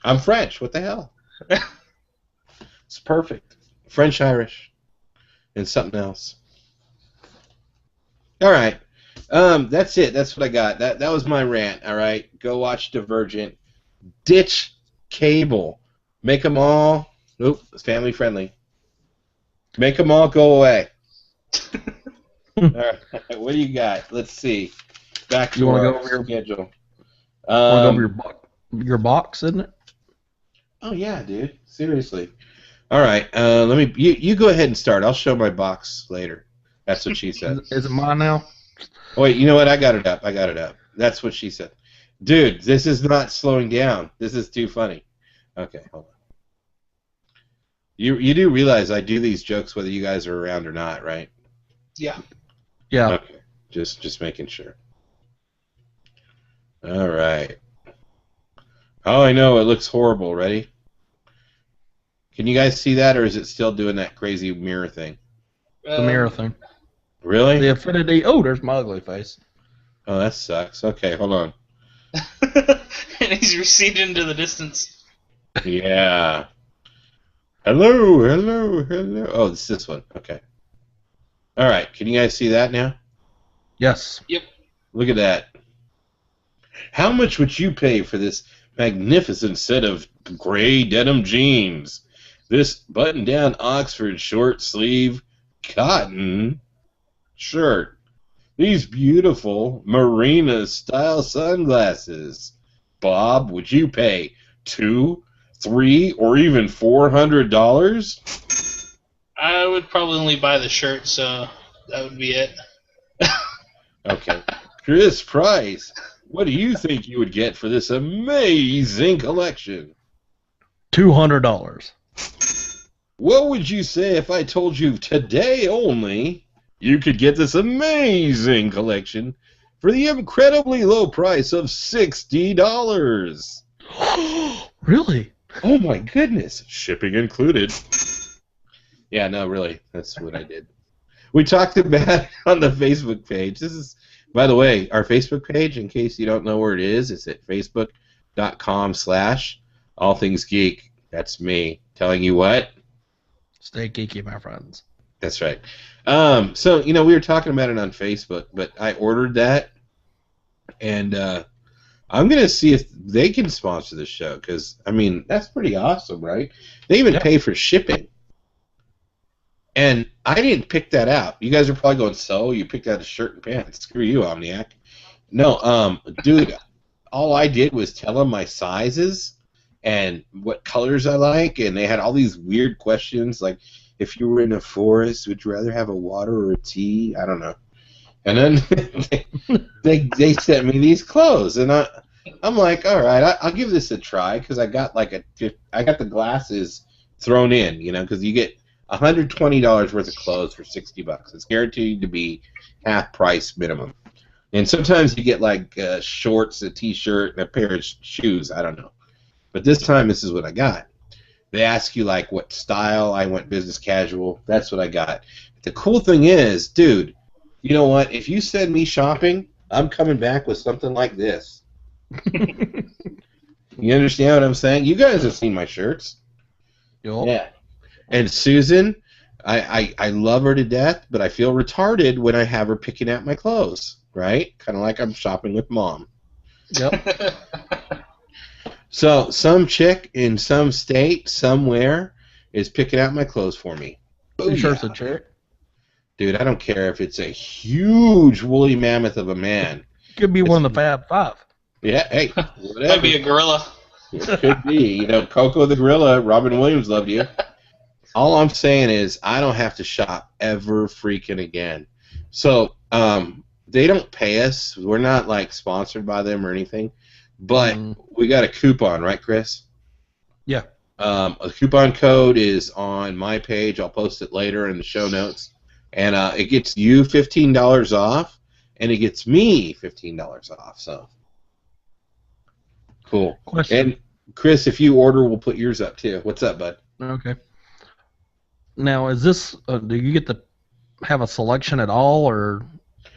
I'm French. What the hell? It's perfect. French, Irish, and something else. All right. That's it. That's what I got. That was my rant. All right. Go watch Divergent. Ditch cable. Make them all. Oop, it's family friendly. Make them all go away. All right. What do you got? Let's see. Back to You wanna our go over your- schedule. Want to go over your box, isn't it? Oh yeah, dude. Seriously. All right. Let me. You go ahead and start. I'll show my box later. That's what she said. Is it mine now? Oh, wait, you know what? I got it up. That's what she said. Dude, this is not slowing down. This is too funny. Okay, hold on. You do realize I do these jokes whether you guys are around or not, right? Yeah. Yeah. Okay. Just making sure. All right. Oh, I know. It looks horrible. Ready? Can you guys see that, or is it still doing that crazy mirror thing? The mirror thing. Really? The affinity. Oh, there's my ugly face. Oh, that sucks. Okay, hold on. And he's receded into the distance. Yeah. Hello, hello, hello. Oh, it's this one. Okay. All right. Can you guys see that now? Yes. Yep. Look at that. How much would you pay for this magnificent set of gray denim jeans? this button-down Oxford short-sleeve cotton shirt. These beautiful marina-style sunglasses. Bob, would you pay $200, $300, or even $400? I would probably only buy the shirt, so that would be it. Okay. Chris Price, what do you think you would get for this amazing collection? $200. What would you say if I told you today only you could get this amazing collection for the incredibly low price of $60? Really? Oh my goodness. Shipping included. Yeah, no, really. That's what I did. We talked about it on the Facebook page. This is, by the way, our Facebook page, in case you don't know where it is, it's at facebook.com/allthingsgeek. That's me telling you what? Stay geeky, my friends. That's right. So, we were talking about it on Facebook, but I ordered that, and I'm going to see if they can sponsor the show, because, that's pretty awesome, right? They even pay for shipping. And I didn't pick that out. You guys are probably going, so you picked out a shirt and pants. Screw you, Omniac. No, dude, all I did was tell them my sizes and what colors I like, and they had all these weird questions, like, if you were in a forest, would you rather have a water or a tea? I don't know. And then they sent me these clothes, and I'm like, all right, I'll give this a try, because I got the glasses thrown in, because you get $120 worth of clothes for $60. It's guaranteed to be half price minimum. And sometimes you get like shorts, a t-shirt, and a pair of shoes. I don't know. But this time, this is what I got. They ask you like what style. I went business casual. That's what I got. The cool thing is, dude, you know what? If you send me shopping, I'm coming back with something like this. You understand what I'm saying? You guys have seen my shirts. Yep. Yeah. And Susan, I love her to death, but I feel retarded when I have her picking out my clothes, right? Kind of like I'm shopping with Mom. Yep. So some chick in some state somewhere is picking out my clothes for me. You sure it's a chick? Dude, I don't care if it's a huge woolly mammoth of a man. Could be one of the Fab Five. Yeah, hey, whatever. Might be a gorilla. It could be. Coco the gorilla, Robin Williams loved you. All I'm saying is I don't have to shop ever freaking again. So they don't pay us. We're not like sponsored by them or anything. But we got a coupon, right, Chris? Yeah. A coupon code is on my page. I'll post it later in the show notes. And it gets you $15 off, and it gets me $15 off. So cool. Question. And Chris, if you order, we'll put yours up too. What's up, bud? Okay. Now, is this? Do you get to have a selection at all, or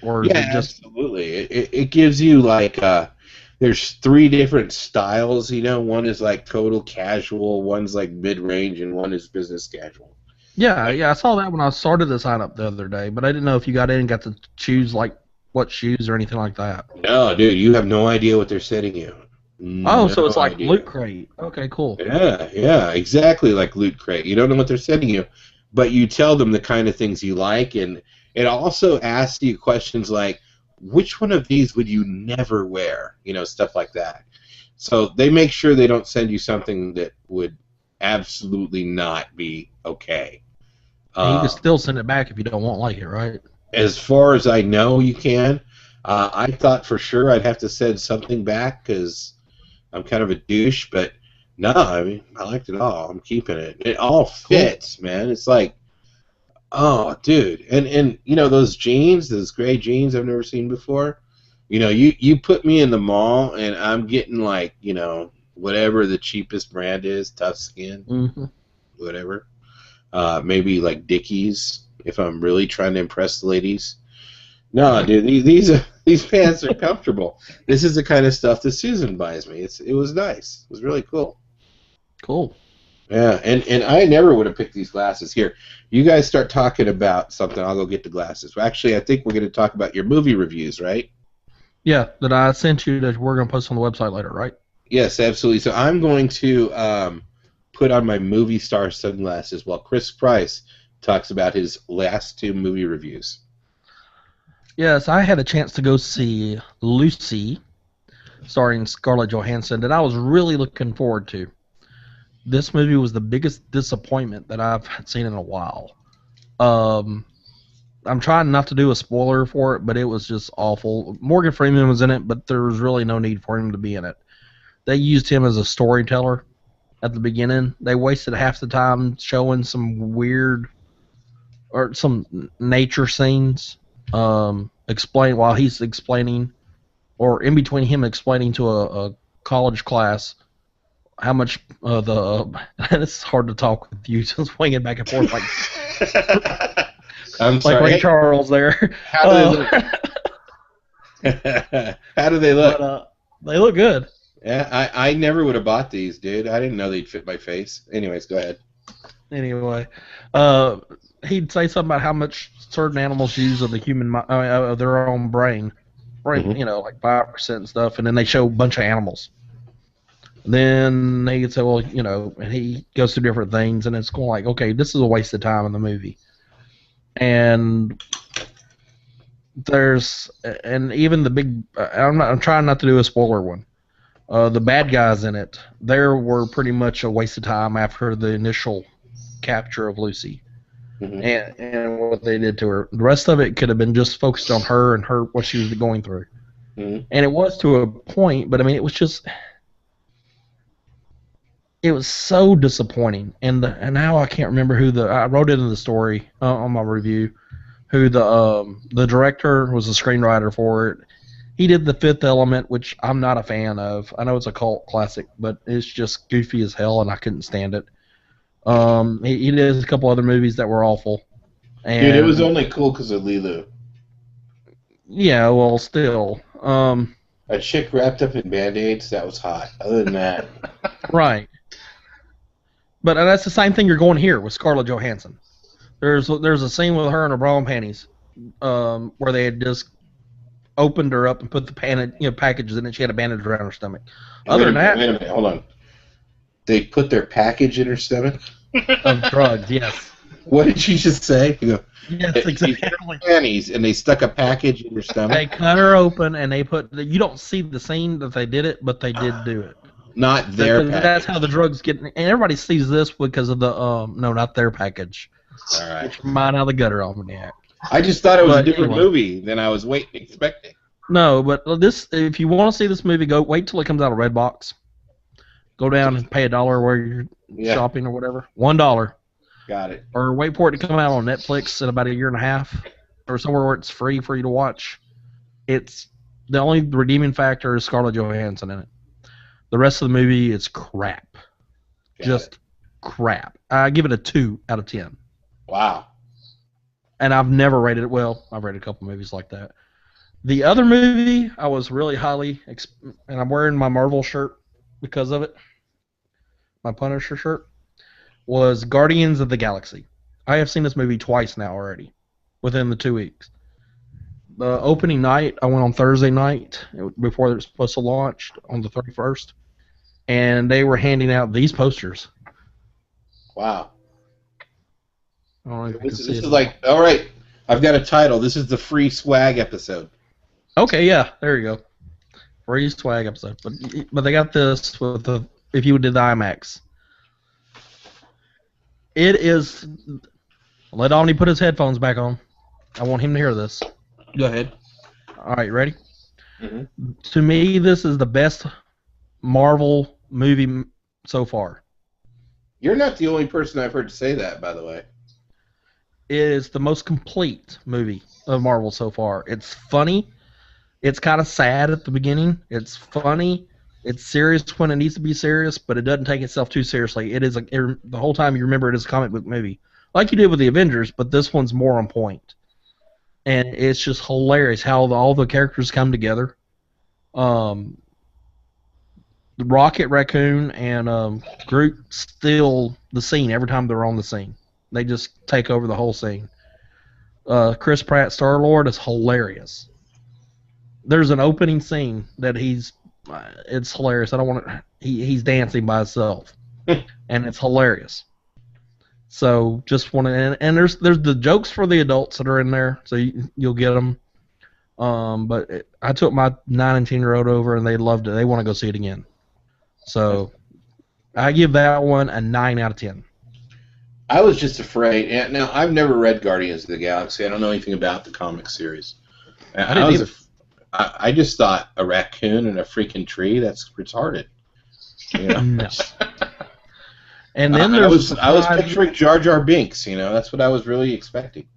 is it just? Absolutely. It gives you like there's 3 different styles. One is like total casual, one's like mid-range, and one is business casual. Yeah, I saw that when I started to sign up the other day, but I didn't know if you got in and got to choose like what shoes or anything like that. No, dude, you have no idea what they're sending you. So it's like Loot Crate. Okay, cool. Yeah, exactly like Loot Crate. You don't know what they're sending you, but you tell them the kind of things you like, and it also asks you questions like, which one of these would you never wear? Stuff like that. So they make sure they don't send you something that would absolutely not be okay. And you can still send it back if you don't like it, right? As far as I know, you can. I thought for sure I'd have to send something back because I'm kind of a douche, but no, I liked it all. I'm keeping it. It all fits, man. It's like, oh, dude. And those jeans, those gray jeans I've never seen before, you put me in the mall and I'm getting like, whatever the cheapest brand is, Tough Skin, whatever. Maybe like Dickies if I'm really trying to impress the ladies. No, dude, these pants are comfortable. This is the kind of stuff that Susan buys me. It was nice. It was really cool. Cool. Yeah, and I never would have picked these glasses. Here, you guys start talking about something. I'll go get the glasses. Well, actually, I think we're going to talk about your movie reviews, right? Yeah, that I sent you that we're going to post on the website later, right? Yes, absolutely. So I'm going to put on my movie star sunglasses while Chris Price talks about his last 2 movie reviews. Yes, I had a chance to go see Lucy, starring Scarlett Johansson, that I was really looking forward to. This movie was the biggest disappointment that I've seen in a while. I'm trying not to do a spoiler for it, but it was just awful. Morgan Freeman was in it, but there was really no need for him to be in it. They used him as a storyteller at the beginning. They wasted half the time showing some weird or some nature scenes. Explain while he's explaining, or in between him explaining to a college class how much it's hard to talk with you, just swinging back and forth like I'm like sorry. Ray Charles there. How do they look? How do they look? But, they look good. Yeah, I never would have bought these, dude. I didn't know they'd fit my face. Anyways, go ahead. Anyway, he'd say something about how much certain animals use of the of their own brain, Mhm. like 5% and stuff, and then they show a bunch of animals. Then they could say, well, and he goes through different things, and it's going like, okay, this is a waste of time in the movie. And even the big, I'm trying not to do a spoiler one. The bad guys in it, were pretty much a waste of time after the initial capture of Lucy. Mhm. And what they did to her. The rest of it could have been just focused on her and what she was going through. Mhm. And it was to a point, but I mean, it was so disappointing. And now I can't remember I wrote it in the story on my review, who the director was the screenwriter for it. He did The Fifth Element, which I'm not a fan of. I know it's a cult classic, but it's just goofy as hell, and I couldn't stand it. He did a couple other movies that were awful. And, Dude, it was only cool because of Lilu. Yeah, well, still. A chick wrapped up in Band-Aids, that was hot. Other than that. Right. But that's the same thing you're going here with Scarlett Johansson. There's a scene with her in her bra and panties, where they had just opened her up and put the packages in it. She had a bandage around her stomach. Other than that, wait a minute, hold on. They put their package in her stomach? of drugs, yes. What did she just say? You go, Yes, exactly. panties, and they stuck a package in her stomach? They cut her open and they you don't see the scene that they did it, but they did do it. Not their Because package. that's how the drugs get, and everybody sees this because of the no, not their package. All right. It's mine out of the gutter, Omniac. I just thought it was a But different anyway. movie than I was expecting. No, but if you want to see this movie, wait till it comes out of Redbox. Go down and pay $1 where you're shopping or whatever. $1. Got it. Or wait for it to come out on Netflix in about a year and a half, or somewhere where it's free for you to watch. It's the only redeeming factor is Scarlett Johansson in it. The rest of the movie is crap. Just crap. I give it a 2 out of 10. Wow. And I've never rated it well. I've rated a couple movies like that. The other movie, I was really highly, and I'm wearing my Marvel shirt because of it, my Punisher shirt, was Guardians of the Galaxy. I have seen this movie twice now already, within the 2 weeks. The opening night, I went on Thursday night, before it was supposed to launch, on the 31st, and they were handing out these posters. Wow. I don't know if you can This see is it. like, all right, I've got a title. This is the free swag episode. Okay, yeah, there you go. Free swag episode. But they got this with if you did the IMAX. It is. Let Omni put his headphones back on. I want him to hear this. Go ahead. All right, ready? Mm-hmm. To me, this is the best Marvel movie so far. You're not the only person I've heard say that, by the way. It is the most complete movie of Marvel so far. It's funny. It's kind of sad at the beginning. It's funny. It's serious when it needs to be serious, but it doesn't take itself too seriously. It is the whole time you remember it is a comic book movie, like you did with the Avengers, but this one's more on point. And it's just hilarious how all the characters come together. The Rocket Raccoon and Groot steal the scene every time they're on the scene. They just take over the whole scene. Chris Pratt, Star-Lord, is hilarious. There's an opening scene that it's hilarious. I don't want to. He's dancing by himself. and it's hilarious. So just want to, and there's the jokes for the adults that are in there, so you'll get them. But I took my 9 and 10-year-old over, and they loved it. They want to go see it again. So I give that one a 9 out of 10. I was just afraid. And now, I've never read Guardians of the Galaxy. I don't know anything about the comic series. I just thought a raccoon and a freaking tree, that's retarded. You know? No. And then I was picturing Jar Jar Binks. You know, that's what I was really expecting.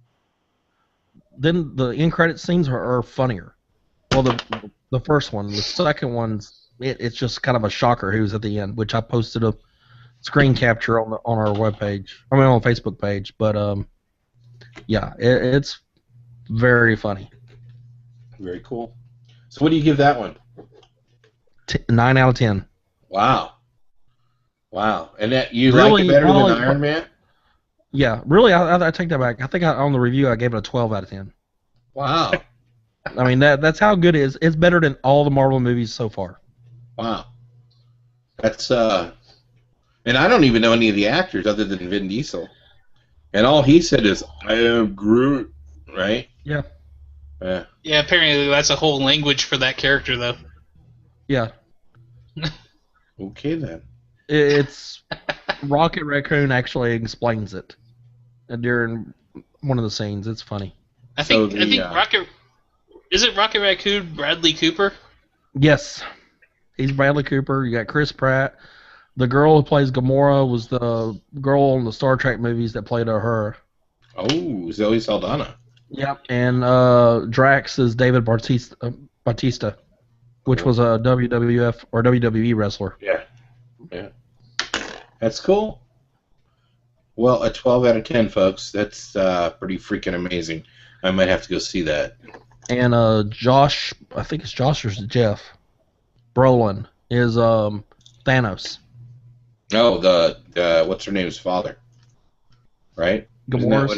Then the end credit scenes are funnier. Well, the first one, the second one's it's just kind of a shocker who's at the end, which I posted a screen capture on our webpage. I mean on the Facebook page, but yeah, it's very funny. Very cool. So what do you give that one? 9 out of 10. Wow. And that you really, like it better than Iron Man? Yeah, really, I take that back. I think on the review I gave it a 12 out of 10. Wow. I mean, that's how good it is. It's better than all the Marvel movies so far. Wow. That's, and I don't even know any of the actors other than Vin Diesel. And all he said is, I am Groot, right? Yeah. Yeah, apparently that's a whole language for that character, though. Yeah. Okay, then. It's Rocket Raccoon actually explains it during one of the scenes. It's funny. I think Rocket... Is it Rocket Raccoon Bradley Cooper? Yes. He's Bradley Cooper. You got Chris Pratt. The girl who plays Gamora was the girl in the Star Trek movies that played her. Oh, Zoe Saldana. Yep. And Drax is David Bautista, which was a WWF or WWE wrestler. Yeah. That's cool. Well, a 12 out of 10, folks. That's pretty freaking amazing. I might have to go see that. And Josh, I think it's Josh or Jeff Brolin is Thanos. Oh, the what's her name's father, right? Gamora's,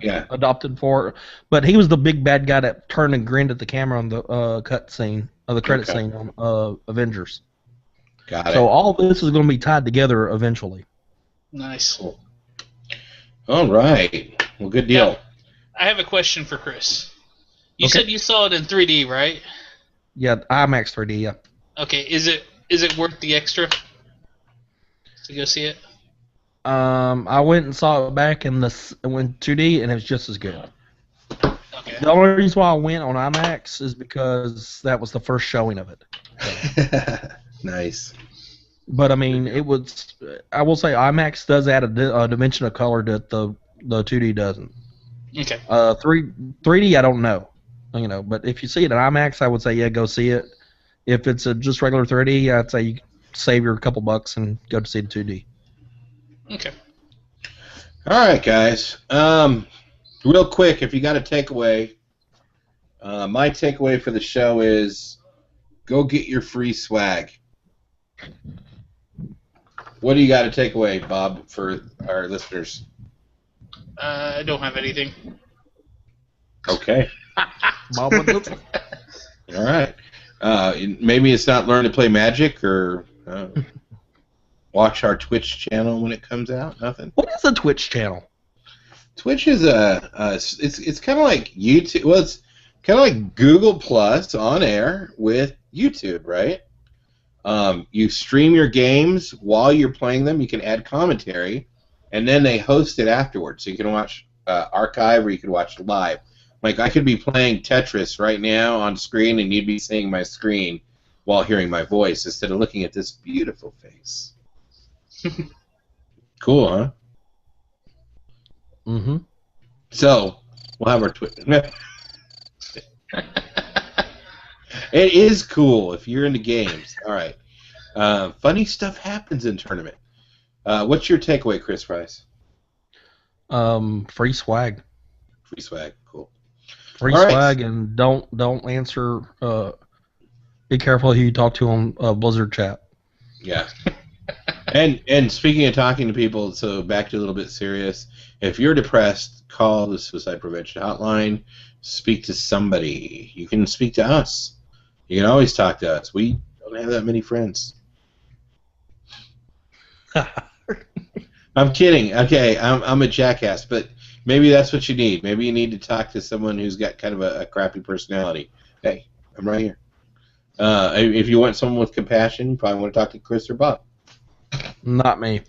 yeah, adopted for, but he was the big bad guy that turned and grinned at the camera on the cut scene, the credit scene on Avengers. Got it. So all this is going to be tied together eventually. Nice. Cool. All right. Well, good deal. Now, I have a question for Chris. You said you saw it in 3D, right? Yeah, IMAX 3D. Yeah. Okay. Is it worth the extra to go see it? I went and saw it back in 2D, and it was just as good. Okay. The only reason why I went on IMAX is because that was the first showing of it. Nice. But I mean, it was. I will say IMAX does add a dimension of color that the 2D doesn't. Okay. 3D, I don't know. You know, but if you see it in IMAX, I would say go see it. If it's just regular 3D, I'd say you save your couple bucks and go to see the 2D. Okay. All right, guys. Real quick, if you got a takeaway, my takeaway for the show is go get your free swag. What do you got to take away, Bob, for our listeners? I don't have anything. Okay. Bob, all right. Maybe it's not learn to play Magic or watch our Twitch channel when it comes out. Nothing. What is a Twitch channel? Twitch is it's kind of like YouTube. Well, it's kind of like Google Plus on air with YouTube, right? You stream your games while you're playing them. You can add commentary, and then they host it afterwards. So you can watch archive or you can watch live. Like I could be playing Tetris right now on screen, and you'd be seeing my screen while hearing my voice instead of looking at this beautiful face. Cool, huh? Mm-hmm. So we'll have our Twitch. It is cool if you're into games. All right. Funny stuff happens in tournament. What's your takeaway, Chris Price? Free swag. Free swag. Cool. Free swag, and don't answer. Be careful who you talk to on Blizzard chat. Yeah. And speaking of talking to people, so back to a little bit serious. If you're depressed, call the Suicide Prevention Hotline. Speak to somebody. You can speak to us. You can always talk to us. We don't have that many friends. I'm kidding. Okay, I'm a jackass, but maybe that's what you need. Maybe you need to talk to someone who's got kind of a crappy personality. Hey, I'm right here. If you want someone with compassion, you probably want to talk to Chris or Bob. Not me.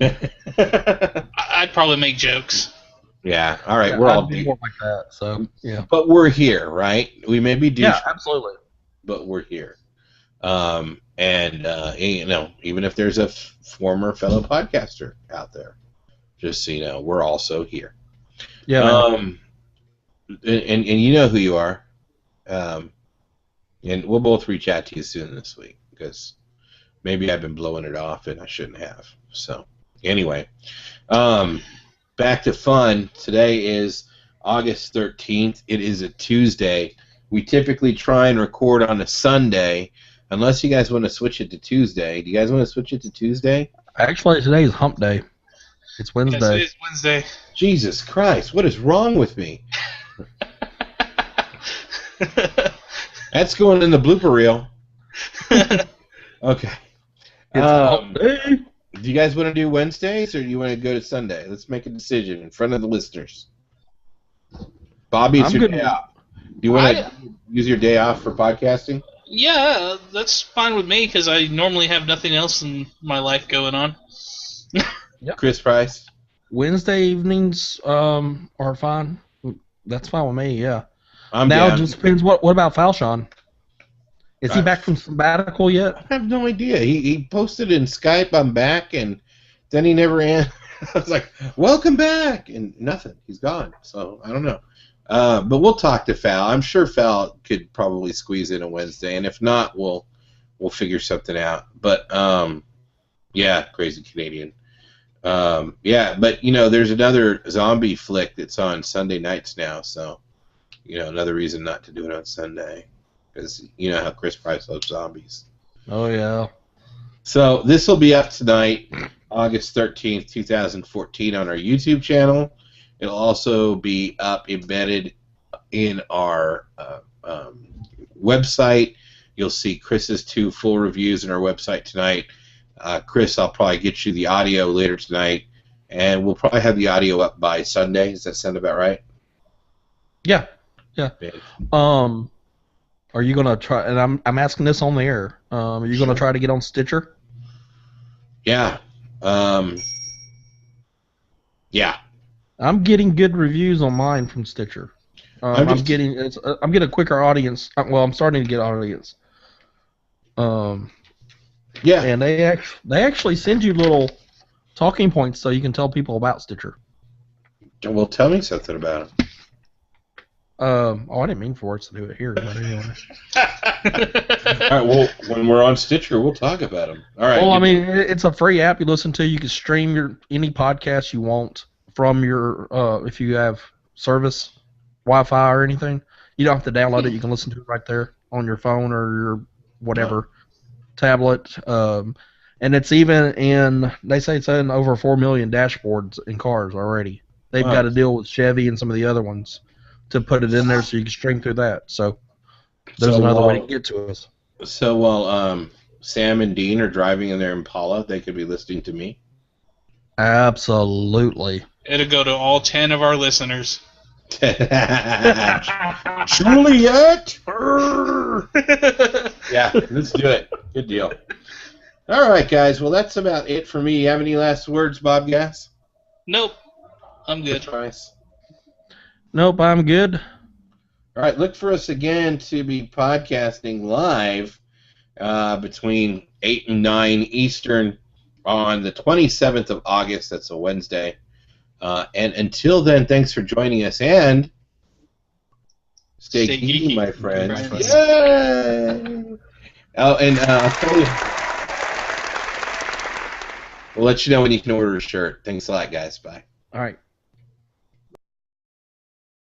I'd probably make jokes. Yeah. All right. Yeah, we're all I'd be more like that. So yeah. but we're here, right? We may be douche, Yeah, absolutely. but we're here. Even if there's a former fellow podcaster out there, just so you know, we're also here. Yeah. And you know who you are. And we'll both reach out to you soon this week because maybe I've been blowing it off and I shouldn't have. So anyway, back to fun. Today is August 13th. It is a Tuesday. We typically try and record on a Sunday, unless you guys want to switch it to Tuesday. Do you guys want to switch it to Tuesday? Actually, today is Hump Day. It's Wednesday. Yes, it is Wednesday. Jesus Christ, what is wrong with me? That's going in the blooper reel. Okay. It's Hump Day. Do you guys want to do Wednesdays or do you want to go to Sunday? Let's make a decision in front of the listeners. Bobby, it's your day off. Do you want to use your day off for podcasting? Yeah, that's fine with me because I normally have nothing else in my life going on. Yep. Chris Price? Wednesday evenings are fine. That's fine with me, yeah. I'm now down. it just depends. What about Falshon? Is he back from sabbatical yet? I have no idea. He posted in Skype, I'm back, and then he never answered. I was like, welcome back, and nothing. He's gone. So I don't know. But we'll talk to Fal. I'm sure Fal could probably squeeze in a Wednesday, and if not, we'll figure something out. But yeah, crazy Canadian. Yeah, but there's another zombie flick that's on Sunday nights now, so another reason not to do it on Sunday, because you know how Chris Price loves zombies. Oh yeah. So this will be up tonight, August 13th, 2014, on our YouTube channel. It'll also be up embedded in our website. You'll see Chris's 2 full reviews in our website tonight. Chris, I'll probably get you the audio later tonight, and we'll probably have the audio up by Sunday. Does that sound about right? Yeah. Yeah. Are you gonna try? And I'm asking this on the air. Are you gonna try to get on Stitcher? Yeah. Yeah. I'm getting good reviews on mine from Stitcher. I'm getting a quicker audience. Well, I'm starting to get audience. Yeah. And they actually send you little talking points so you can tell people about Stitcher. Well, tell me something about it. I didn't mean for us to do it here, but anyway. All right. Well, when we're on Stitcher, we'll talk about them. All right. Well, I mean, it's a free app you listen to. You can stream any podcast you want from your if you have service, Wi-Fi or anything. You don't have to download it. You can listen to it right there on your phone or your whatever tablet. And it's even in. They say it's in over 4 million dashboards in cars already. They've got to deal with Chevy and some of the other ones to put it in there so you can stream through that. So there's another way to get to us. So while Sam and Dean are driving in their Impala, they could be listening to me? Absolutely. It'll go to all 10 of our listeners. Juliet! Yeah, let's do it. Good deal. All right, guys. Well, that's about it for me. You have any last words, Bob Gass? Nope. I'm good. Nope, I'm good. All right, look for us again to be podcasting live between 8 and 9 Eastern on the 27th of August. That's a Wednesday. And until then, thanks for joining us, and stay geeky, my friends. Yay! Oh, and I'll tell you, we'll let you know when you can order a shirt. Thanks a lot, guys. Bye. All right.